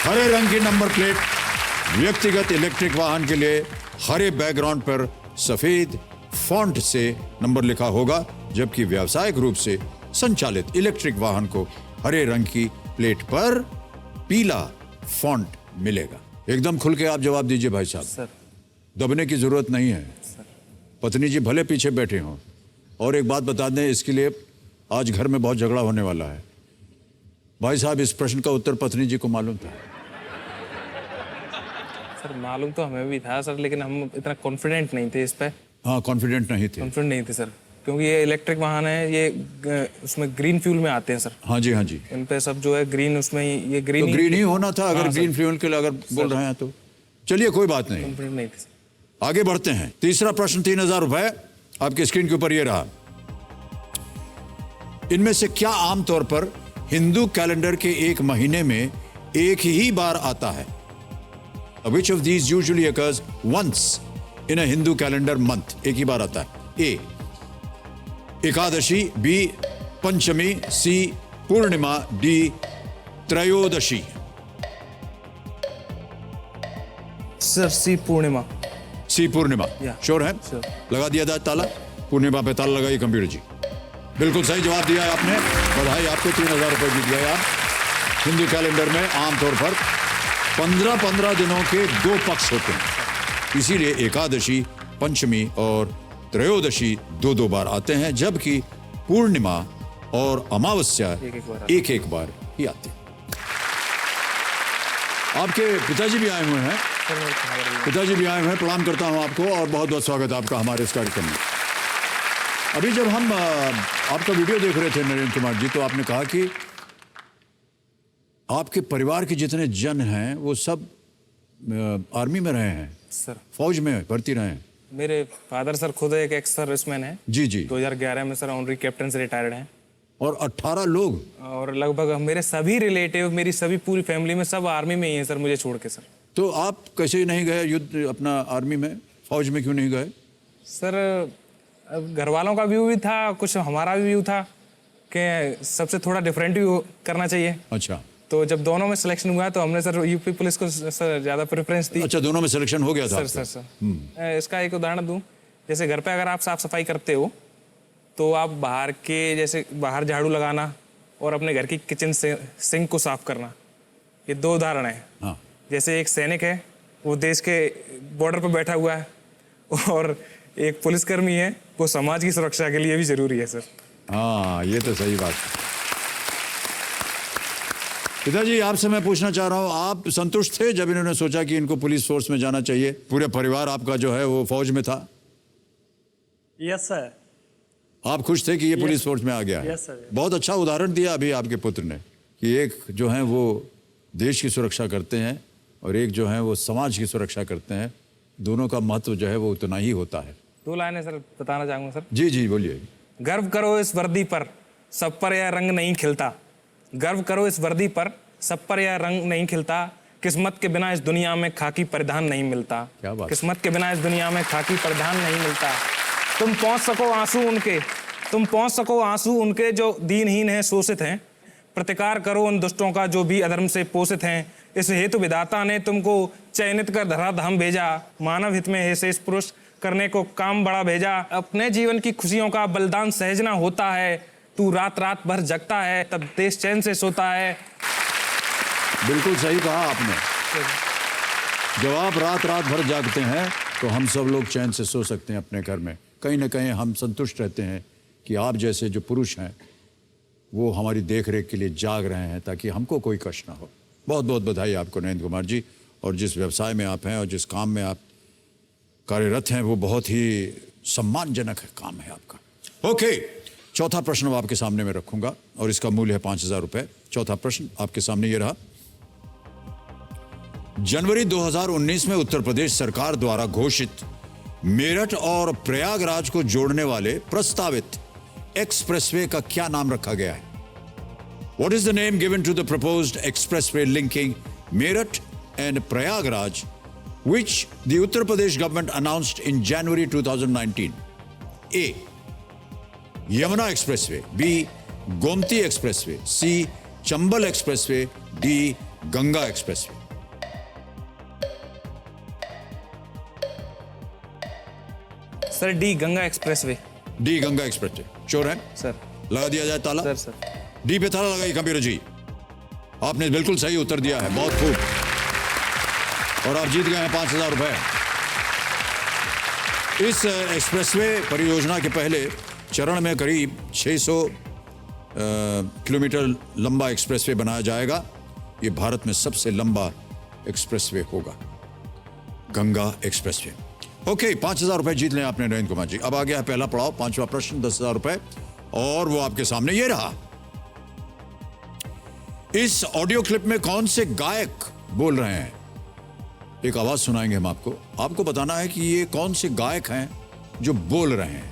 हरे रंग की नंबर प्लेट व्यक्तिगत इलेक्ट्रिक वाहन के लिए हरे बैकग्राउंड पर सफेद फॉन्ट से नंबर लिखा होगा, जबकि व्यावसायिक रूप से संचालित इलेक्ट्रिक वाहन को हरे रंग की प्लेट पर पीला फॉन्ट मिलेगा। एकदम खुल के आप जवाब दीजिए भाई साहब। सर दबने की जरूरत नहीं है। पत्नी जी भले पीछे बैठे हों। और एक बात बता दें, इसके लिए आज घर में बहुत झगड़ा होने वाला है। भाई साहब, इस प्रश्न का उत्तर पत्नी जी को मालूम था? सर मालूम तो हमें भी था सर, लेकिन हम इतना कॉन्फिडेंट नहीं थे इस पे। हाँ, कॉन्फिडेंट नहीं थे। कॉन्फिडेंट नहीं थे सर, क्योंकि ये इलेक्ट्रिक वाहन है, ये उसमें ग्रीन फ्यूल में आते हैं सर। हाँ जी, हाँ जी। इन पे सब जो है ग्रीन, उसमें ये ग्रीन तो ग्रीन ही होना था अगर हाँ, ग्रीन फ्यूल के लिए अगर बोल रहे हैं तो। चलिए कोई बात नहीं, कॉन्फिडेंट नहीं थे। आगे बढ़ते हैं। तीसरा प्रश्न 3000 रुपए आपके स्क्रीन के ऊपर ये रहा। इनमें से क्या आमतौर पर हिंदू कैलेंडर के एक महीने में एक ही बार आता है? Which of these usually occurs once in a Hindu calendar month? एक ही बार आता है। ए एकादशी, बी पंचमी, सी पूर्णिमा, डी त्रयोदशी। सर सी पूर्णिमा। सी पूर्णिमा। Yeah. श्योर है? Sure. लगा दिया जाए ताला। पूर्णिमा पे ताला लगाइए कंप्यूटर जी। बिल्कुल सही जवाब दिया है आपने, बधाई आपको। 3000 रुपए जीत गए आप। हिंदू कैलेंडर में आमतौर पर 15-15 दिनों के 2 पक्ष होते हैं, इसीलिए एकादशी, पंचमी और त्रयोदशी 2-2 बार आते हैं, जबकि पूर्णिमा और अमावस्या एक बार ही आती है। आपके पिताजी भी आए हुए हैं, प्रणाम करता हूं आपको और बहुत बहुत स्वागत है आपका हमारे इस कार्यक्रम में। अभी जब हम आपका वीडियो देख रहे थे नरेंद्र कुमार जी, तो आपने कहा कि आपके परिवार के जितने जन हैं वो सब आर्मी में रहे हैं, सर फौज में भर्ती रहे हैं। मेरे फादर सर खुद एक एक्स सर्विसमैन है। जी जी। 2011 में सर ऑनरी कैप्टन से रिटायर्ड हैं। और 18 लोग, और लगभग मेरे सभी रिलेटिव, मेरी सभी पूरी फैमिली में सब आर्मी में ही हैं सर, मुझे छोड़ के सर। तो आप कैसे नहीं गए युद्ध अपना आर्मी में, फौज में क्यों नहीं गए? सर अब घर वालों का व्यू भी था, कुछ हमारा भी व्यू था कि सबसे थोड़ा डिफरेंट भी करना चाहिए। अच्छा, तो जब दोनों में सिलेक्शन हुआ तो हमने सर यूपी पुलिस को सर ज़्यादा प्रेफरेंस दी। अच्छा, दोनों में सिलेक्शन हो गया था? सर इसका एक उदाहरण दूं, जैसे घर पे अगर आप साफ सफाई करते हो तो आप बाहर के, जैसे बाहर झाड़ू लगाना और अपने घर की किचन से सिंक को साफ करना, ये 2 उदाहरण हैं। हाँ। जैसे एक सैनिक है, वो देश के बॉर्डर पर बैठा हुआ है, और एक पुलिसकर्मी है, वो समाज की सुरक्षा के लिए भी जरूरी है सर। हाँ, ये तो सही बात है। पिताजी, आपसे मैं पूछना चाह रहा हूँ, आप संतुष्ट थे जब इन्होंने सोचा कि इनको पुलिस फोर्स में जाना चाहिए? पूरे परिवार आपका जो है वो फौज में था? Yes sir. आप खुश थे कि ये पुलिस फोर्स में आ गया है? Yes sir. बहुत अच्छा उदाहरण दिया अभी आपके पुत्र ने कि एक जो है वो देश की सुरक्षा करते हैं और एक जो है वो समाज की सुरक्षा करते हैं। दोनों का महत्व जो है वो उतना ही होता है। 2 लाइनें सर बताना चाहूँगा सर। जी जी, बोलिए। गर्व करो इस वर्दी पर, सब पर यह रंग नहीं खिलता। गर्व करो इस वर्दी पर, सब पर यह रंग नहीं खिलता। किस्मत के बिना इस दुनिया में खाकी परिधान नहीं मिलता। क्या बात। किस्मत के बिना इस दुनिया में खाकी परिधान नहीं मिलता। तुम पहुंच सको आंसू उनके जो दीनहीन हैं, शोषित हैं। प्रतिकार करो उन दुष्टों का जो भी अधर्म से पोषित हैं। इस हेतु विधाता ने तुमको चयनित कर धराधाम भेजा। मानव हित में हे शेष पुरुष करने को काम बड़ा भेजा। अपने जीवन की खुशियों का बलिदान सहजना होता है। तू रात रात भर जगता है, तब देश चैन से सोता है। बिल्कुल सही कहा आपने। जब आप रात रात भर जागते हैं तो हम सब लोग चैन से सो सकते हैं अपने घर में। कहीं ना कहीं हम संतुष्ट रहते हैं कि आप जैसे जो पुरुष हैं वो हमारी देख रेख के लिए जाग रहे हैं ताकि हमको कोई कष्ट ना हो। बहुत बहुत बधाई आपको नरेंद्र कुमार जी। और जिस व्यवसाय में आप हैं और जिस काम में आप कार्यरत हैं वो बहुत ही सम्मानजनक है, काम है आपका। ओके, चौथा प्रश्न अब आपके सामने मैं रखूंगा और इसका मूल्य है 5000 रुपए। चौथा प्रश्न आपके सामने ये रहा। जनवरी 2019 में उत्तर प्रदेश सरकार द्वारा घोषित मेरठ और प्रयागराज को जोड़ने वाले प्रस्तावित एक्सप्रेसवे का क्या नाम रखा गया है? What is the name given to the proposed expressway linking Meerut and Prayagraj, which the Uttar Pradesh government announced in January 2019? A. Yamuna Expressway. B. Gomti Expressway. C. Chambal Expressway. D. Ganga Expressway. Sir D, Ganga expressway. D, Ganga expressway. Sure है सर। लगा दिया जाए ताला? सर डी पे ताला लगाइए कंप्यूटर जी। आपने बिल्कुल सही उत्तर दिया है, बहुत खूब। और आप जीत गए हैं 5000 रुपए। इस एक्सप्रेसवे परियोजना के पहले चरण में करीब 600 किलोमीटर लंबा एक्सप्रेसवे बनाया जाएगा। ये भारत में सबसे लंबा एक्सप्रेसवे होगा, गंगा एक्सप्रेसवे। ओके, 5000 रुपए जीत लें आपने नरेंद्र कुमार जी। अब आ गया है पहला पड़ाव, 5वां प्रश्न, 10,000 रुपए, और वो आपके सामने ये रहा। इस ऑडियो क्लिप में कौन से गायक बोल रहे हैं? एक आवाज सुनाएंगे हम आपको। आपको बताना है कि ये कौन से गायक हैं जो बोल रहे हैं।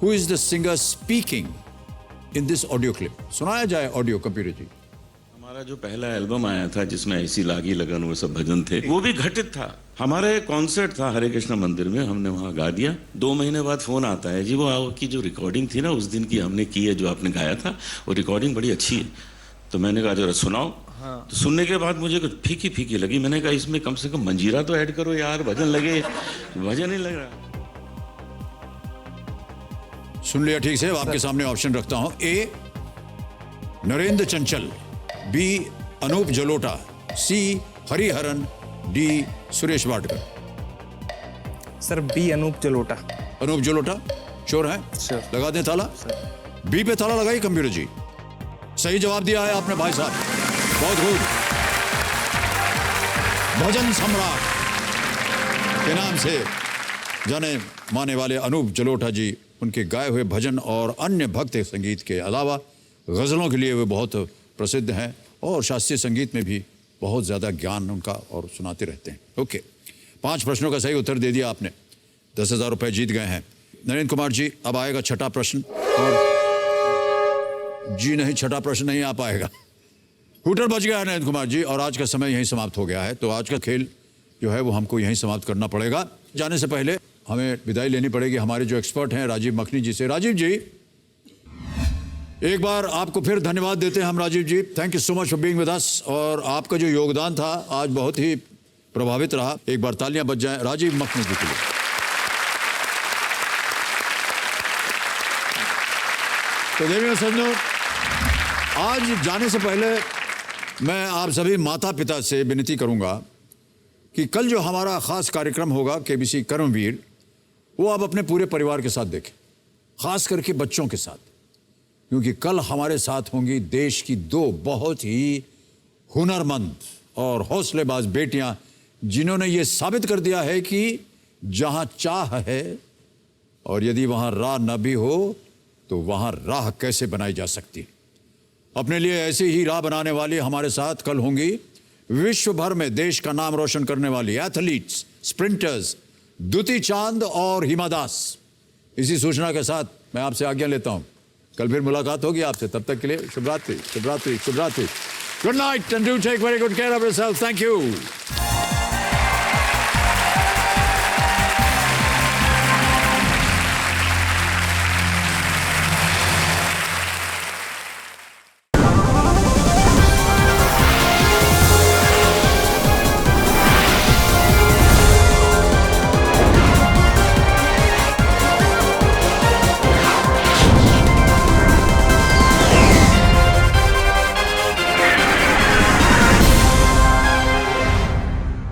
Who is the singer speaking in this audio clip? सुनाया जाए ऑडियो कंप्यूटर जी। हमारा जो पहला एल्बम आया था जिसमें ऐसी लागी लगन वो सब भजन थे, वो भी घटित था। हमारा एक कॉन्सर्ट था हरे कृष्णा मंदिर में, हमने वहाँ गा दिया। 2 महीने बाद फोन आता है, जी वो आपकी जो रिकॉर्डिंग थी ना उस दिन की हमने की है, जो आपने गाया था वो रिकॉर्डिंग बड़ी अच्छी है। तो मैंने कहा जरा सुनाओ। हाँ। तो सुनने के बाद मुझे कुछ फीकी फीकी लगी। मैंने कहा इसमें कम से कम मंजीरा तो ऐड करो यार, भजन लगे। भजन नहीं लग रहा। सुन लिया ठीक से। आपके सामने ऑप्शन रखता हूं। A, Narendra Chanchal. B Anup Jalota, C Hariharan, D Suresh Wadkar. Sir B Anup Jalota. Anup Jalota sure है? Sure. लगा दें ताला? बी पे ताला लगाइए कंप्यूटर जी। सही जवाब दिया है आपने भाई साहब, बहुत खूब। भजन सम्राट के नाम से जाने माने वाले अनूप जलोटा जी, उनके गाए हुए भजन और अन्य भक्ति संगीत के अलावा गज़लों के लिए वे बहुत प्रसिद्ध हैं और शास्त्रीय संगीत में भी बहुत ज़्यादा ज्ञान उनका और सुनाते रहते हैं। ओके, 5 प्रश्नों का सही उत्तर दे दिया आपने, 10,000 रुपये जीत गए हैं। नरेंद्र कुमार जी, अब आएगा छठा प्रश्न। और जी नहीं, छठा प्रश्न नहीं आ पाएगा, हूटर बच गया है नरेंद्र कुमार जी, और आज का समय यहीं समाप्त हो गया है। तो आज का खेल जो है वो हमको यहीं समाप्त करना पड़ेगा। जाने से पहले हमें विदाई लेनी पड़ेगी हमारे जो एक्सपर्ट हैं राजीव मखनी जी से। राजीव जी, एक बार आपको फिर धन्यवाद देते हैं हम। Rajiv ji, thank you so much for being with us, और आपका जो योगदान था आज बहुत ही प्रभावित रहा। एक बार तालियां बज जाएं राजीव मखनी जी के लिए। तो देवियों सज्जनों, आज जाने से पहले मैं आप सभी माता पिता से विनती करूंगा कि कल जो हमारा खास कार्यक्रम होगा केबीसी कर्मवीर, वो आप अपने पूरे परिवार के साथ देखें, खास करके बच्चों के साथ, क्योंकि कल हमारे साथ होंगी देश की 2 बहुत ही हुनरमंद और हौसलेबाज बेटियां, जिन्होंने ये साबित कर दिया है कि जहां चाह है और यदि वहां राह न भी हो तो वहां राह कैसे बनाई जा सकती है। अपने लिए ऐसी ही राह बनाने वाली हमारे साथ कल होंगी विश्व भर में देश का नाम रोशन करने वाली एथलीट्स, स्प्रिंटर्स दुती चांद और हिमा दास। इसी सूचना के साथ मैं आपसे आज्ञा लेता हूं, कल फिर मुलाकात होगी आपसे, तब तक के लिए शुभ रात्रि, शुभ रात्रि, शुभ रात्रि। Good night and do take very good care of yourself. Thank you.